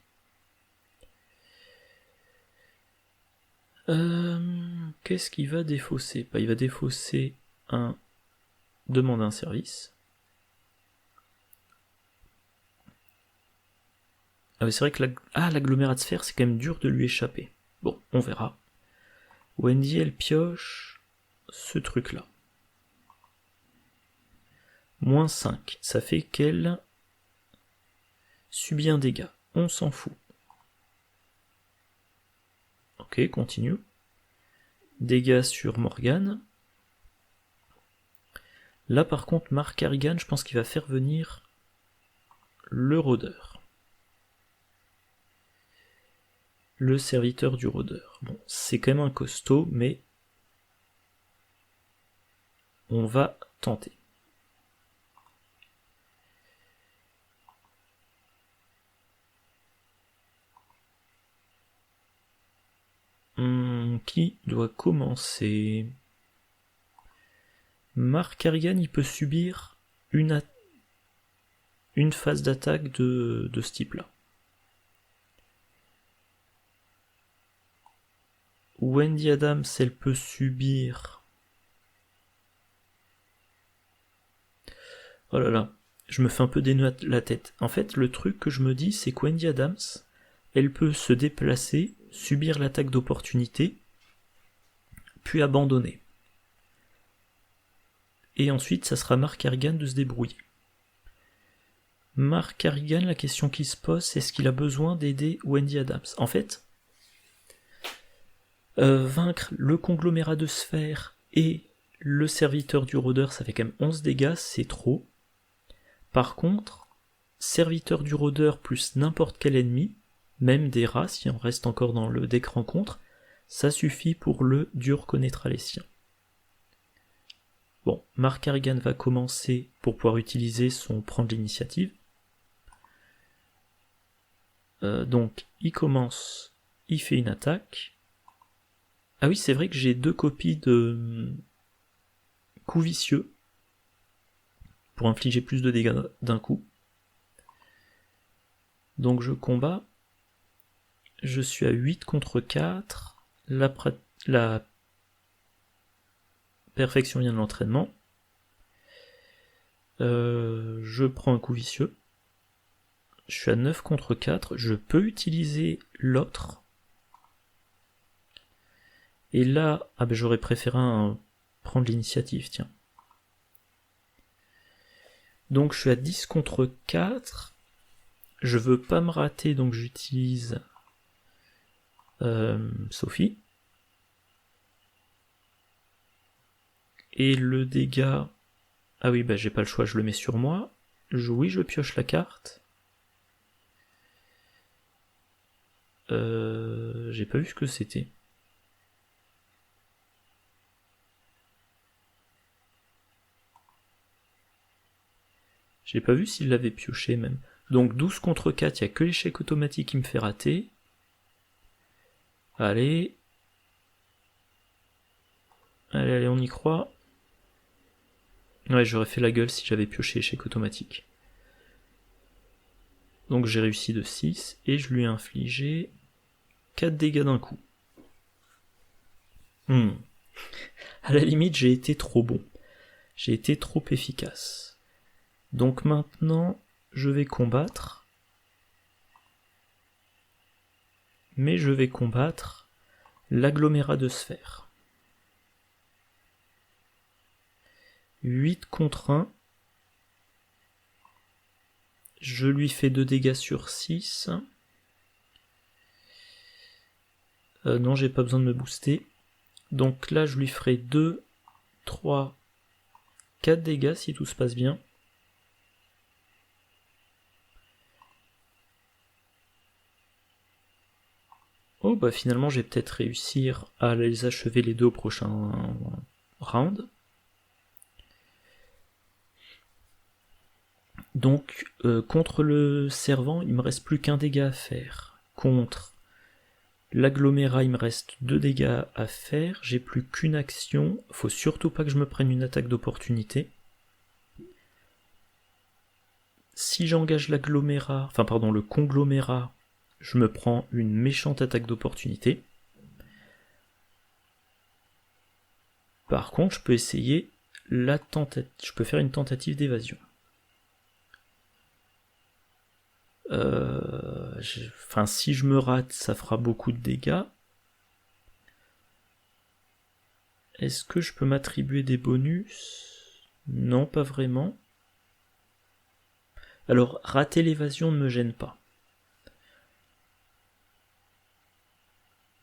Qu'est-ce qu'il va défausser? Il va défausser un demande un service. Ah c'est vrai que l'agglomérat de sphère, c'est quand même dur de lui échapper. Bon, on verra. Wendy, elle pioche ce truc-là. Moins 5, ça fait qu'elle subit un dégât. On s'en fout. Ok, continue. Dégâts sur Morgane. Là par contre, Mark Harrigan, je pense qu'il va faire venir le rôdeur. Le serviteur du rôdeur. Bon, c'est quand même un costaud, mais on va tenter. Qui doit commencer? Mark Harrigan, il peut subir une phase d'attaque de ce type-là. Wendy Adams, elle peut subir... Oh là là, je me fais un peu dénouer la tête. En fait, le truc que je me dis, c'est que Wendy Adams, elle peut se déplacer, subir l'attaque d'opportunité, puis abandonner. Et ensuite, ça sera Mark Harrigan de se débrouiller. Mark Harrigan, la question qui se pose, c'est est-ce qu'il a besoin d'aider Wendy Adams? En fait, vaincre le conglomérat de sphères et le serviteur du rôdeur, ça fait quand même 11 dégâts, c'est trop. Par contre, serviteur du rôdeur plus n'importe quel ennemi, même des rats, si on reste encore dans le deck rencontre, ça suffit pour le dur connaîtra les siens. Bon, Mark Harrigan va commencer pour pouvoir utiliser son prendre l'initiative. Donc, il commence, il fait une attaque. Ah oui, c'est vrai que j'ai 2 copies de coup vicieux pour infliger plus de dégâts d'un coup. Donc je combats. Je suis à 8 contre 4. La perfection vient de l'entraînement. Je prends un coup vicieux. Je suis à 9 contre 4. Je peux utiliser l'autre. Et là, j'aurais préféré prendre l'initiative, tiens. Donc je suis à 10 contre 4. Je veux pas me rater, donc j'utilise Sophie. Et le dégât... Ah oui, j'ai pas le choix, je le mets sur moi. Oui, je pioche la carte. J'ai pas vu ce que c'était. J'ai pas vu s'il l'avait pioché même. Donc 12 contre 4, il n'y a que l'échec automatique qui me fait rater. Allez. Allez, on y croit. Ouais, j'aurais fait la gueule si j'avais pioché échec automatique. Donc j'ai réussi de 6 et je lui ai infligé 4 dégâts d'un coup. À la limite, j'ai été trop bon. J'ai été trop efficace. Donc maintenant, je vais combattre. Mais je vais combattre l'agglomérat de sphères. 8 contre 1. Je lui fais 2 dégâts sur 6. Non, j'ai pas besoin de me booster. Donc là, je lui ferai 2, 3, 4 dégâts si tout se passe bien. Oh, bah finalement, je vais peut-être réussir à les achever les deux au prochain round. Donc, contre le servant, il me reste plus qu'un dégât à faire. Contre l'agglomérat, il me reste 2 dégâts à faire. J'ai plus qu'une action. Faut surtout pas que je me prenne une attaque d'opportunité. Si j'engage l'agglomérat, enfin pardon, le conglomérat, je me prends une méchante attaque d'opportunité. Par contre, je peux essayer je peux faire une tentative d'évasion. Enfin, si je me rate, ça fera beaucoup de dégâts. Est-ce que je peux m'attribuer des bonus? Non, pas vraiment. Alors, rater l'évasion ne me gêne pas.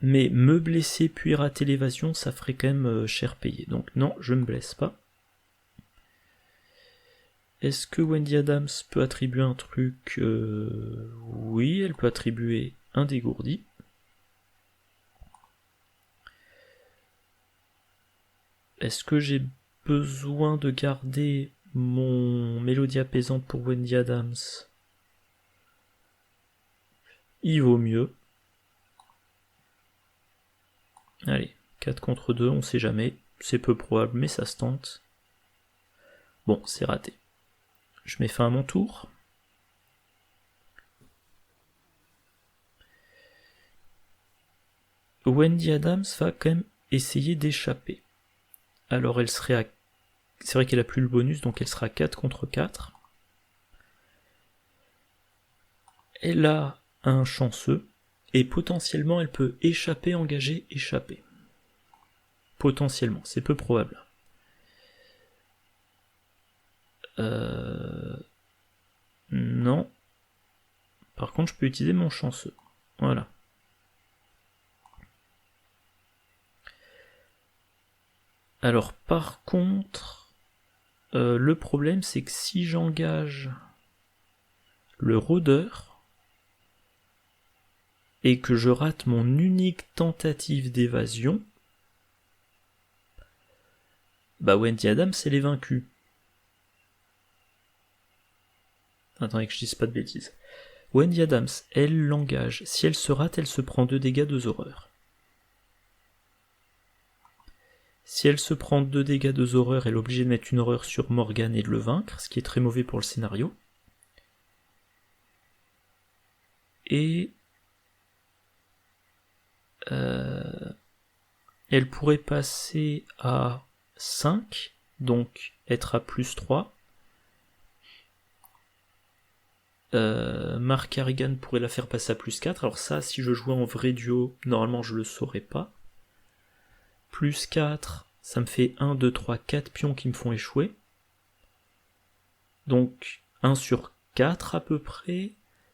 Mais me blesser puis rater l'évasion, ça ferait quand même cher payé. Donc non, je me blesse pas. Est-ce que Wendy Adams peut attribuer un truc? Oui, elle peut attribuer un dégourdi. Est-ce que j'ai besoin de garder mon mélodie apaisante pour Wendy Adams? Il vaut mieux. Allez, 4 contre 2, on sait jamais. C'est peu probable, mais ça se tente. Bon, c'est raté. Je mets fin à mon tour. Wendy Adams va quand même essayer d'échapper. Alors elle serait à... C'est vrai qu'elle a plus le bonus, donc elle sera à 4 contre 4. Elle a un chanceux, et potentiellement elle peut échapper, engager, échapper. Potentiellement, c'est peu probable. Non. Par contre, je peux utiliser mon chanceux. Voilà. Alors, par contre, le problème, c'est que si j'engage le rôdeur et que je rate mon unique tentative d'évasion, bah Wendy Adams, elle est vaincue. Attendez que je dise pas de bêtises. Wendy Adams, elle l'engage. Si elle se rate, elle se prend 2 dégâts, 2 horreurs. Si elle se prend 2 dégâts, 2 horreurs, elle est obligée de mettre une horreur sur Morgan et de le vaincre, ce qui est très mauvais pour le scénario. Et... elle pourrait passer à 5, donc être à plus 3. Mark Harrigan pourrait la faire passer à plus 4. Alors ça, si je jouais en vrai duo, normalement je le saurais pas. Plus 4, ça me fait 1, 2, 3, 4 pions qui me font échouer. Donc 1 sur 4 à peu près.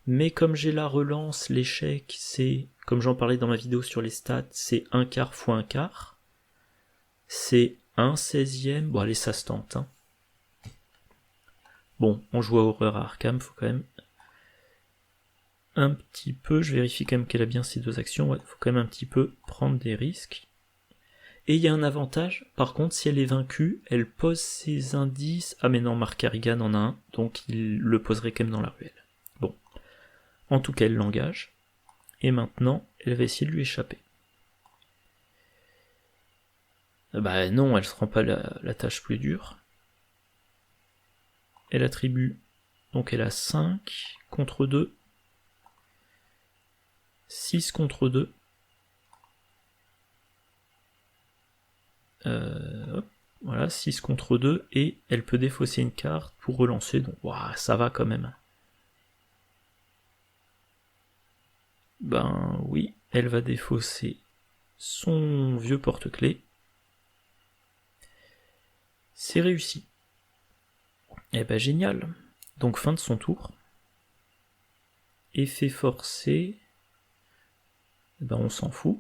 Mais comme j'ai la relance, l'échec, c'est, comme j'en parlais dans ma vidéo sur les stats, c'est 1 quart fois 1 quart. C'est 1 16e. Bon allez, ça se tente. Hein. Bon, on joue à Horreur à Arkham, faut quand même... un petit peu, je vérifie quand même qu'elle a bien ces deux actions, ouais, faut quand même un petit peu prendre des risques. Et il y a un avantage, par contre, si elle est vaincue, elle pose ses indices... Ah mais non, Mark Harrigan en a un, donc il le poserait quand même dans la ruelle. Bon. En tout cas, elle l'engage. Et maintenant, elle va essayer de lui échapper. Bah non, elle se rend pas la tâche plus dure. Elle attribue... Donc elle a 5 contre 2. 6 contre 2. Hop, voilà, 6 contre 2, et elle peut défausser une carte pour relancer, donc wow, ça va quand même. Ben oui, elle va défausser son vieux porte-clés. C'est réussi. Eh ben génial. Donc fin de son tour. Effet forcé. Eh ben on s'en fout.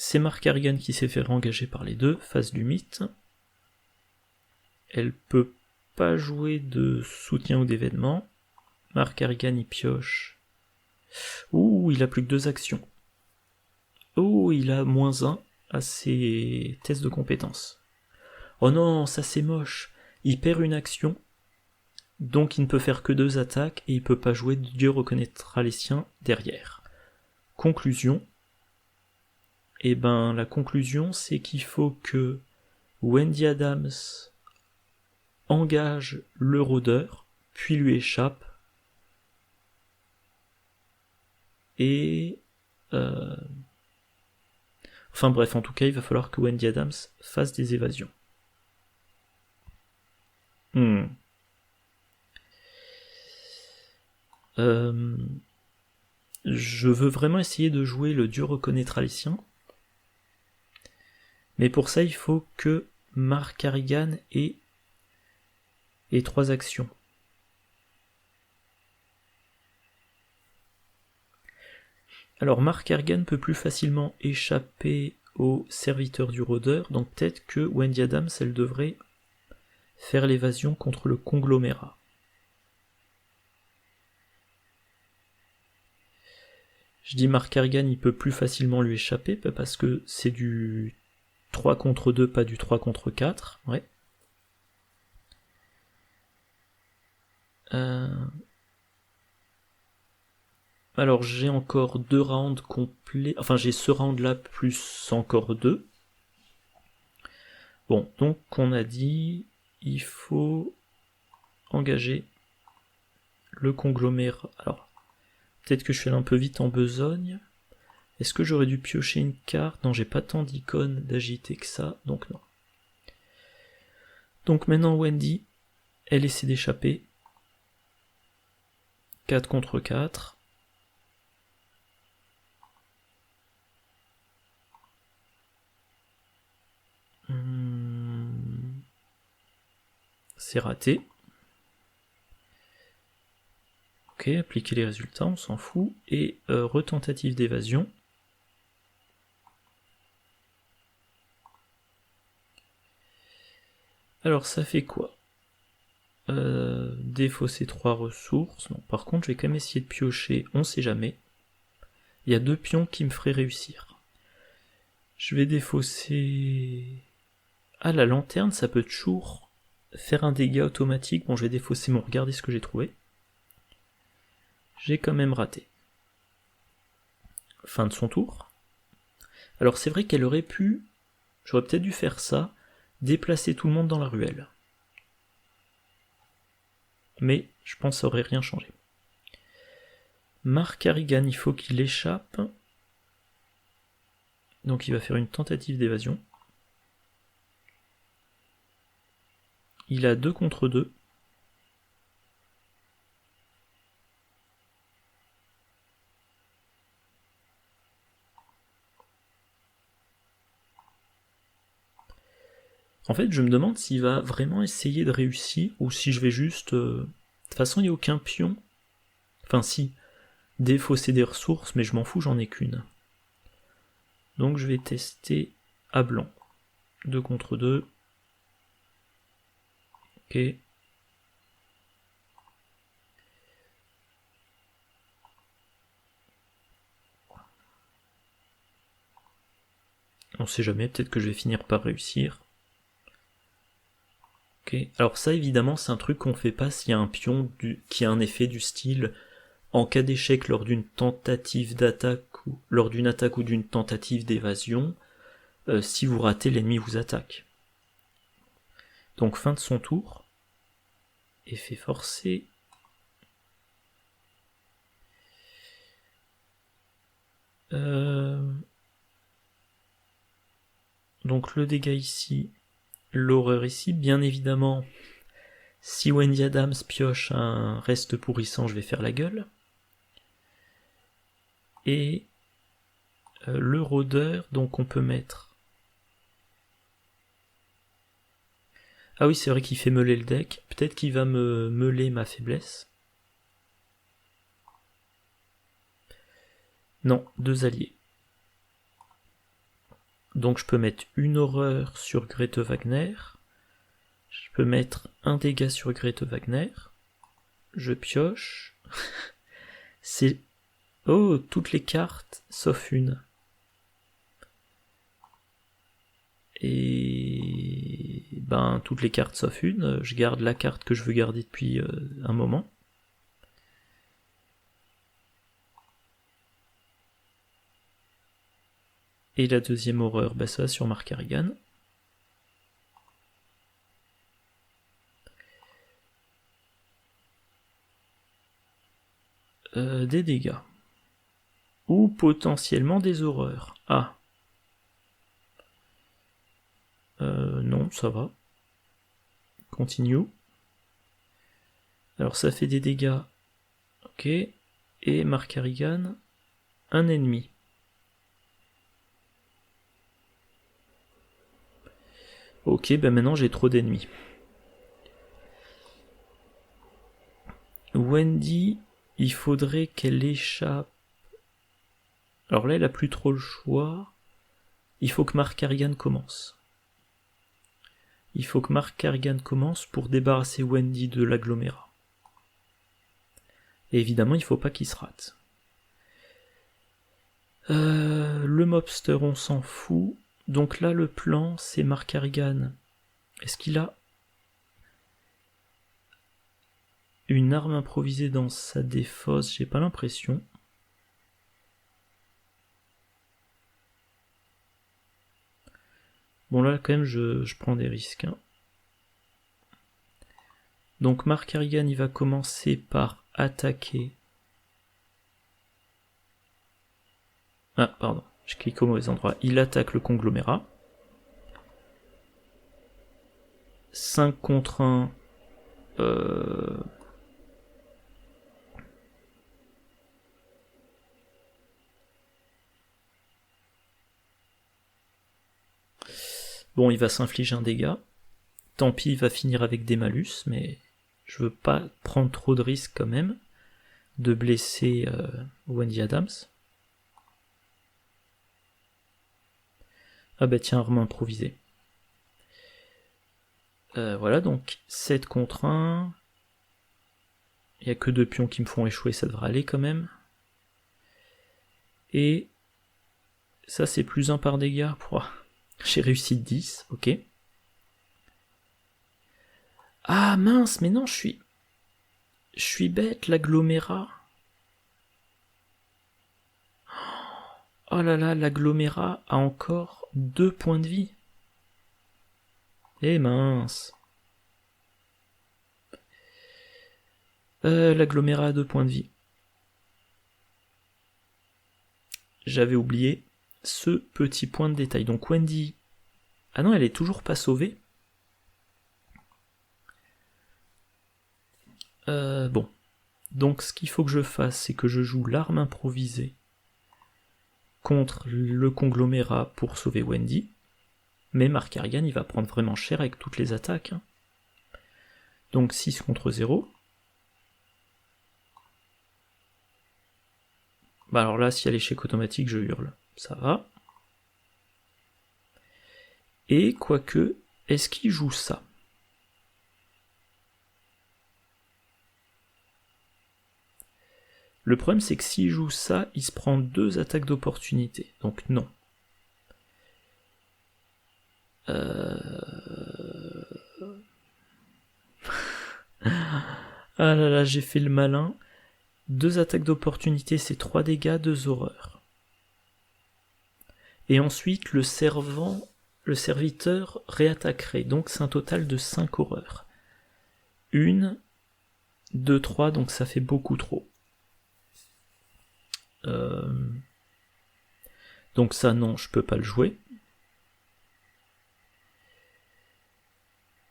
C'est Mark Harrigan qui s'est fait réengager par les deux, face du mythe. Elle peut pas jouer de soutien ou d'événement. Mark Harrigan y pioche. Ouh, il a plus que 2 actions. Oh, il a -1 à ses tests de compétences. Oh non, ça c'est moche. Il perd une action, donc il ne peut faire que 2 attaques, et il peut pas jouer Dieu reconnaîtra les siens derrière. Conclusion. Et ben la conclusion c'est qu'il faut que Wendy Adams engage le rôdeur, puis lui échappe, et... Enfin bref, en tout cas, il va falloir que Wendy Adams fasse des évasions. Je veux vraiment essayer de jouer le Dieu reconnaîtra les siens, mais pour ça, il faut que Mark Harrigan ait 3 actions. Alors Mark Harrigan peut plus facilement échapper au serviteur du rôdeur, donc peut-être que Wendy Adams, elle devrait faire l'évasion contre le conglomérat. Je dis Mark Harrigan, il peut plus facilement lui échapper, parce que c'est du 3 contre 2, pas du 3 contre 4, ouais. Alors j'ai encore 2 rounds complets, enfin j'ai ce round là plus encore 2. Bon, donc on a dit, il faut engager le conglomérat. Alors, peut-être que je suis allé un peu vite en besogne. Est-ce que j'aurais dû piocher une carte? Non, j'ai pas tant d'icônes d'agiter que ça, donc non. Donc maintenant Wendy, elle essaie d'échapper. 4 contre 4. C'est raté. Ok, appliquer les résultats, on s'en fout. Et retentative d'évasion. Alors ça fait quoi? Défausser 3 ressources. Non, par contre, je vais quand même essayer de piocher, on sait jamais. Il y a 2 pions qui me feraient réussir. Je vais défausser... Ah, la lanterne, ça peut toujours faire un dégât automatique. Bon, je vais défausser mon... Regardez ce que j'ai trouvé. J'ai quand même raté. Fin de son tour. Alors c'est vrai qu'elle aurait pu... J'aurais peut-être dû faire ça, déplacer tout le monde dans la ruelle. Mais je pense que ça aurait rien changé. Mark Harrigan, il faut qu'il échappe. Donc il va faire une tentative d'évasion. Il a 2 contre 2. En fait, je me demande s'il va vraiment essayer de réussir, ou si je vais juste... De toute façon, il n'y a aucun pion. Enfin si, défausser des ressources, mais je m'en fous, j'en ai qu'une. Donc je vais tester à blanc. 2 contre 2. Ok. On sait jamais, peut-être que je vais finir par réussir. Ok, alors ça évidemment c'est un truc qu'on fait pas s'il y a un pion qui a un effet du style en cas d'échec lors d'une tentative d'attaque ou lors d'une attaque ou d'une tentative d'évasion, si vous ratez, l'ennemi vous attaque. Donc fin de son tour. Effet forcé. Donc le dégât ici, l'horreur ici, bien évidemment. Si Wendy Adams pioche un reste pourrissant, je vais faire la gueule. Et le rôdeur, donc on peut mettre... Ah oui, c'est vrai qu'il fait meuler le deck. Peut-être qu'il va me meuler ma faiblesse. Non, 2 alliés. Donc je peux mettre une horreur sur Grete Wagner. Je peux mettre un dégât sur Grete Wagner. Je pioche. C'est... Oh, toutes les cartes, sauf une. Et... Ben, toutes les cartes sauf une. Je garde la carte que je veux garder depuis un moment. Et la deuxième horreur, bah ça sur Mark Harrigan. Des dégâts. Ou potentiellement des horreurs. Ah. Non, ça va. Continue. Alors ça fait des dégâts. Ok. Et Mark Harrigan, un ennemi. Ok, ben maintenant j'ai trop d'ennemis. Wendy, il faudrait qu'elle échappe. Alors là, elle a plus trop le choix. Il faut que Mark Harrigan commence. Il faut que Mark Harrigan commence pour débarrasser Wendy de l'agglomérat. Et évidemment, il faut pas qu'il se rate. Le mobster, on s'en fout. Donc là, le plan, c'est Mark Harrigan. Est-ce qu'il a une arme improvisée dans sa défausse? J'ai pas l'impression. Bon là, quand même, je prends des risques. Hein. Donc Mark Harrigan, il va commencer par attaquer. Ah, pardon, je clique au mauvais endroit. Il attaque le conglomérat. 5 contre 1. Bon, il va s'infliger un dégât. Tant pis, il va finir avec des malus, mais je veux pas prendre trop de risques quand même de blesser Wendy Adams. Ah bah tiens, arme improvisée. Voilà, donc 7 contre 1. Il n'y a que 2 pions qui me font échouer, ça devrait aller quand même. Et ça c'est plus 1 par dégâts. J'ai réussi 10, ok. Ah mince, mais non, je suis bête, l'agglomérat. Oh là là, l'agglomérat a encore 2 points de vie. Eh mince. L'agglomérat a 2 points de vie. J'avais oublié ce petit point de détail. Donc Wendy... Ah non, elle est toujours pas sauvée. Bon. Donc ce qu'il faut que je fasse, c'est que je joue l'arme improvisée contre le conglomérat pour sauver Wendy. Mais Mark Harrigan, il va prendre vraiment cher avec toutes les attaques. Hein. Donc 6 contre 0. Bah alors là, s'il y a l'échec automatique, je hurle. Ça va. Et quoique, est-ce qu'il joue ça? Le problème, c'est que s'il joue ça, il se prend 2 attaques d'opportunité. Donc non. Ah là là, j'ai fait le malin. 2 attaques d'opportunité, c'est 3 dégâts, 2 horreurs. Et ensuite, le serviteur réattaquerait. Donc c'est un total de 5 horreurs. 1, 2, 3, donc ça fait beaucoup trop. Donc ça, non, je peux pas le jouer.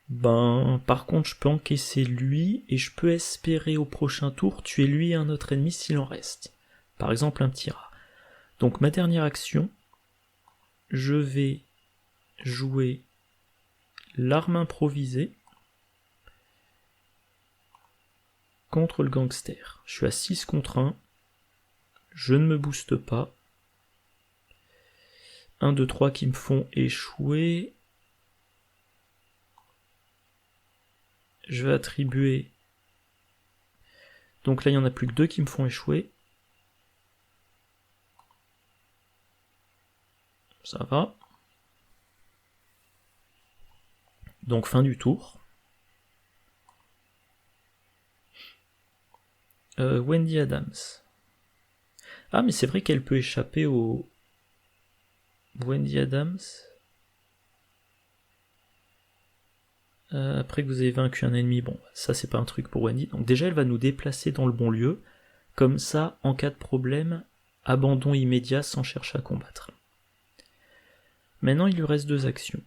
Ben, par contre, je peux encaisser lui, et je peux espérer au prochain tour tuer lui et un autre ennemi s'il en reste. Par exemple, un petit rat. Donc ma dernière action, je vais jouer l'arme improvisée contre le gangster. Je suis à 6 contre 1. Je ne me booste pas. 1, 2, 3 qui me font échouer. Je vais attribuer... Donc là, il n'y en a plus que 2 qui me font échouer. Ça va. Donc fin du tour. Wendy Adams. Ah, mais c'est vrai qu'elle peut échapper au... Wendy Adams. Après que vous avez vaincu un ennemi, bon, ça c'est pas un truc pour Wendy. Donc déjà, elle va nous déplacer dans le bon lieu. Comme ça, en cas de problème, abandon immédiat sans chercher à combattre. Maintenant, il lui reste 2 actions.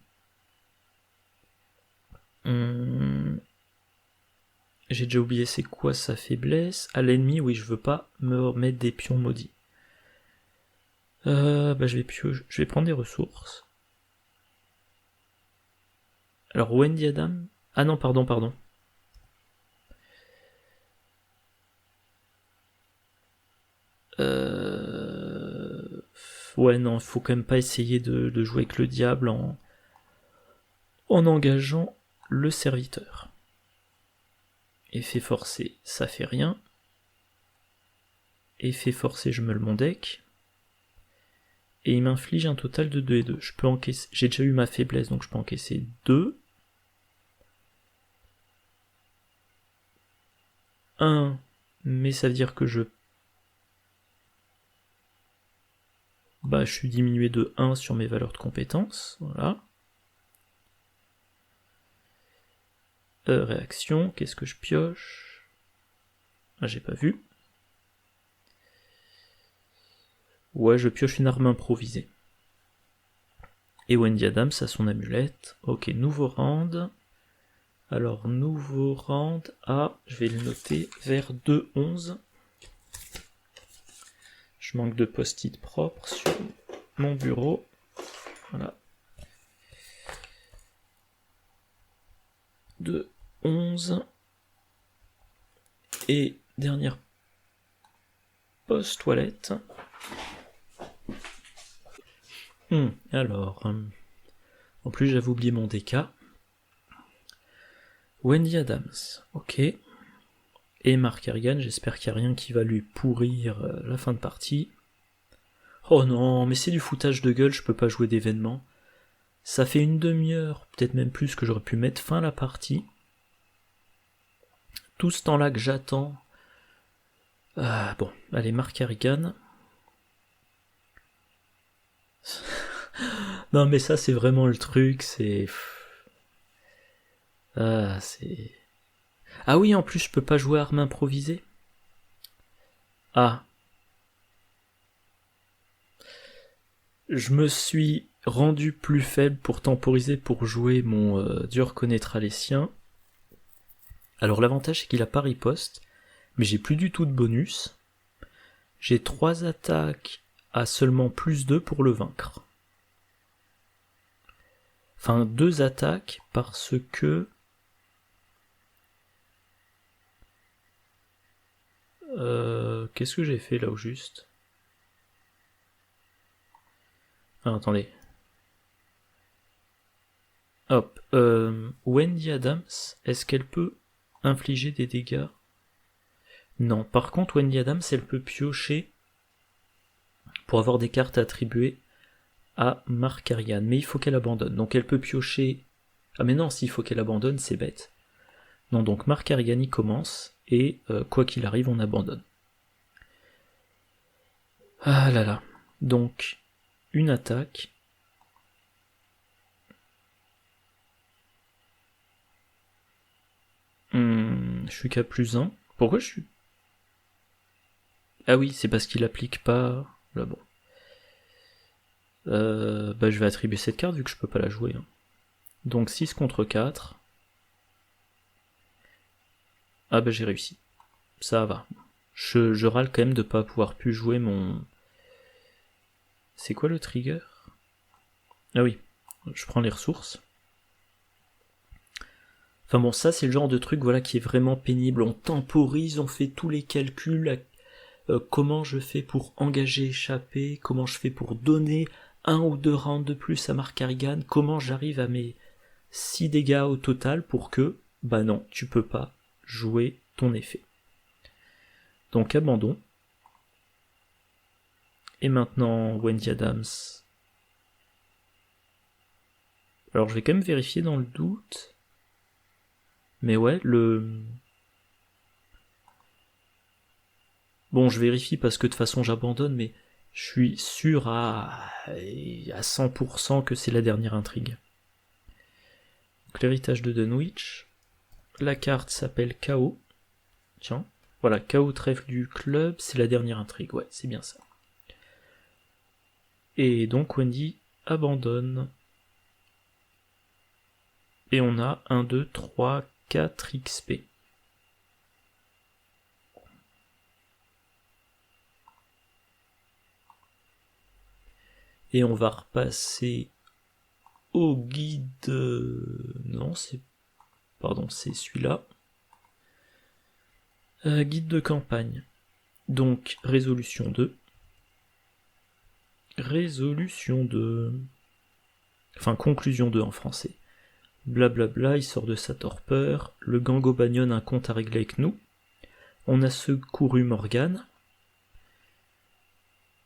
J'ai déjà oublié c'est quoi sa faiblesse. À l'ennemi, oui, je veux pas me remettre des pions maudits. Je vais prendre des ressources. Alors, Wendy Adam... Ah non, pardon. Ouais, non, faut quand même pas essayer de jouer avec le diable en engageant le serviteur. Effet forcé, ça fait rien. Effet forcé, je me le mon deck. Et il m'inflige un total de 2 et 2. Je peux encaisser. J'ai déjà eu ma faiblesse, donc je peux encaisser 2. 1, mais ça veut dire que je suis diminué de 1 sur mes valeurs de compétences. Voilà. Réaction, qu'est-ce que je pioche? Ah, j'ai pas vu. Ouais, je pioche une arme improvisée. Et Wendy Adams a son amulette. Ok, nouveau round. Alors, nouveau round à, je vais le noter, vers 2-11. Je manque de post-it propre sur mon bureau. Voilà. 2-11. Et dernière post-toilette. Alors, en plus j'avais oublié mon DK. Wendy Adams, ok. Et Mark Harrigan, j'espère qu'il n'y a rien qui va lui pourrir la fin de partie. Oh non, mais c'est du foutage de gueule, je peux pas jouer d'événement. Ça fait une demi-heure, peut-être même plus, que j'aurais pu mettre fin à la partie. Tout ce temps-là que j'attends... bon, allez, Mark Harrigan. Non mais ça c'est vraiment le truc, c'est... c'est... Ah oui, en plus je peux pas jouer arme improvisée. Ah. Je me suis rendu plus faible pour temporiser pour jouer mon Dior Nétralécien. Alors l'avantage c'est qu'il a pas riposte, mais j'ai plus du tout de bonus. J'ai 3 attaques à seulement plus 2 pour le vaincre. Enfin 2 attaques parce que... Qu'est-ce que j'ai fait là au juste? Ah, attendez. Hop. Wendy Adams, est-ce qu'elle peut infliger des dégâts? Non. Par contre, Wendy Adams, elle peut piocher pour avoir des cartes attribuées à Markarigan, mais il faut qu'elle abandonne. Donc elle peut piocher... Ah mais non, s'il faut qu'elle abandonne, c'est bête. Non, donc Markarigan y commence, et quoi qu'il arrive, on abandonne. Ah là là. Donc, une attaque. Je suis qu'à +1. Pourquoi je suis... Ah oui, c'est parce qu'il applique pas... Là bon. Je vais attribuer cette carte vu que je peux pas la jouer. Hein. Donc 6 contre 4. Ah j'ai réussi. Ça va. Je râle quand même de pas pouvoir plus jouer mon... C'est quoi le trigger? Ah oui, je prends les ressources. Enfin bon, ça c'est le genre de truc voilà, qui est vraiment pénible. On temporise, on fait tous les calculs. Comment je fais pour engager, échapper, comment je fais pour donner 1 ou 2 rounds de plus à Markarigan, comment j'arrive à mes 6 dégâts au total pour que, bah non, tu peux pas jouer ton effet. Donc abandon. Et maintenant Wendy Adams. Alors je vais quand même vérifier dans le doute. Mais ouais, Bon, je vérifie parce que de toute façon j'abandonne, mais je suis sûr à 100% que c'est la dernière intrigue. Donc l'héritage de Dunwich. La carte s'appelle Chaos. Tiens, voilà, Chaos trèfle du club, c'est la dernière intrigue, ouais, c'est bien ça. Et donc Wendy abandonne. Et on a 1, 2, 3, 4 XP. Et on va repasser au guide... Non, c'est... Pardon, c'est celui-là. Guide de campagne. Donc, résolution 2. Résolution 2. Enfin, conclusion 2 en français. Blablabla, il sort de sa torpeur. Le gang O'Banion a un compte à régler avec nous. On a secouru Morgan.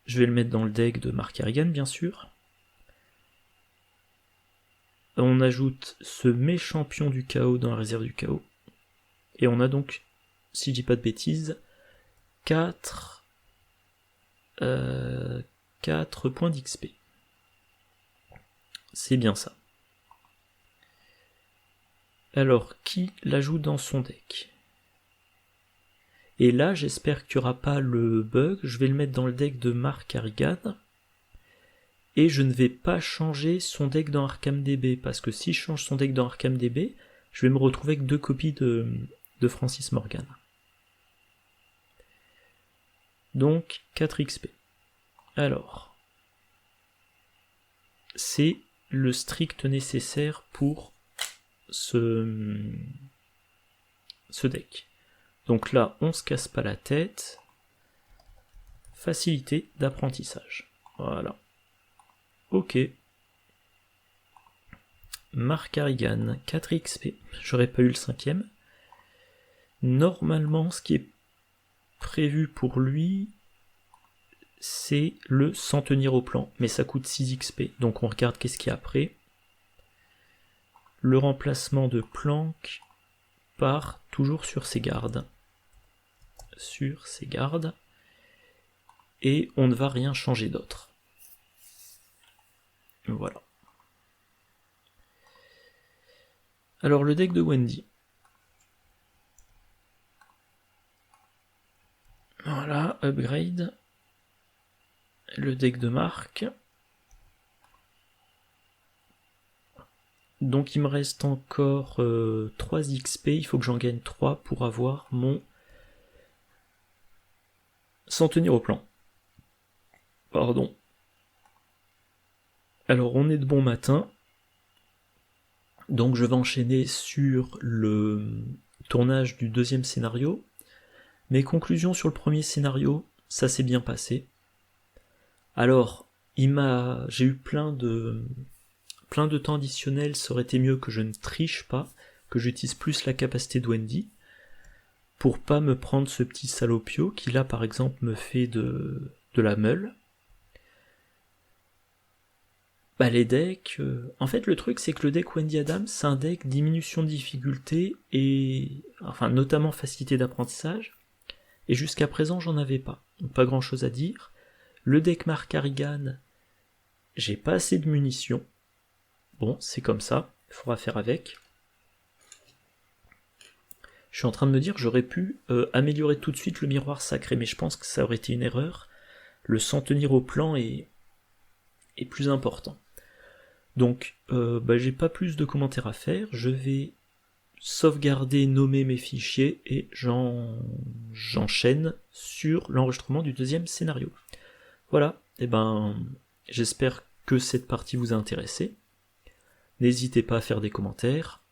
Je vais le mettre dans le deck de Markarigan, bien sûr. On ajoute ce méchant pion du chaos dans la réserve du chaos. Et on a donc, si je dis pas de bêtises, 4 points d'XP. C'est bien ça. Alors, qui l'ajoute dans son deck? Et là, j'espère qu'il n'y aura pas le bug. Je vais le mettre dans le deck de Markarigan. Et je ne vais pas changer son deck dans ArkhamDB. Parce que si je change son deck dans ArkhamDB, je vais me retrouver avec 2 copies de Francis Morgan. Donc, 4 XP. Alors, c'est le strict nécessaire pour ce deck. Donc là, on se casse pas la tête. Facilité d'apprentissage. Voilà. Ok. Markarigan, 4 XP. J'aurais pas eu le 5ème. Normalement, ce qui est prévu pour lui, c'est le s'en tenir au plan. Mais ça coûte 6 XP. Donc on regarde qu'est-ce qu'il y a après. Le remplacement de planque part toujours sur ses gardes. Sur ses gardes. Et on ne va rien changer d'autre. Voilà. Alors le deck de Wendy. Voilà, upgrade. Le deck de Marc. Donc il me reste encore 3 XP, il faut que j'en gagne 3 pour avoir mon... S'en tenir au plan. Pardon. Alors on est de bon matin. Donc je vais enchaîner sur le tournage du 2e scénario. Mes conclusions sur le premier scénario, ça s'est bien passé. Alors, j'ai eu plein de temps additionnel, ça aurait été mieux que je ne triche pas, que j'utilise plus la capacité de Wendy, pour pas me prendre ce petit salopio qui là par exemple me fait de la meule. Bah les decks, en fait le truc c'est que le deck Wendy Adams c'est un deck diminution de difficulté et enfin notamment facilité d'apprentissage, et jusqu'à présent j'en avais pas, donc pas grand chose à dire. Le deck Mark Harrigan, j'ai pas assez de munitions, bon c'est comme ça, il faudra faire avec. Je suis en train de me dire j'aurais pu améliorer tout de suite le miroir sacré, mais je pense que ça aurait été une erreur, le s'en tenir au plan est plus important. Donc, j'ai pas plus de commentaires à faire, je vais sauvegarder, nommer mes fichiers, et j'enchaîne sur l'enregistrement du deuxième scénario. Voilà, et j'espère que cette partie vous a intéressé. N'hésitez pas à faire des commentaires.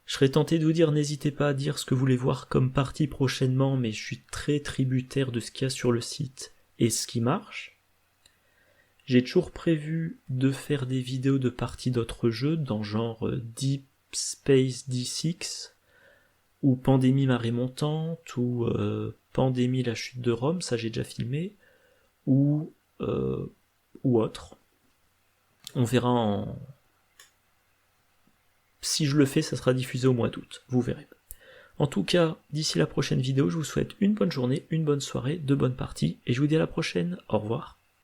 Je serais tenté de vous dire, n'hésitez pas à dire ce que vous voulez voir comme partie prochainement, mais je suis très tributaire de ce qu'il y a sur le site et ce qui marche. J'ai toujours prévu de faire des vidéos de parties d'autres jeux, dans genre Deep Space D6, ou Pandémie Marée Montante, ou Pandémie La Chute de Rome, ça j'ai déjà filmé, ou autre. On verra si je le fais, ça sera diffusé au mois d'août, vous verrez. En tout cas, d'ici la prochaine vidéo, je vous souhaite une bonne journée, une bonne soirée, de bonnes parties, et je vous dis à la prochaine, au revoir.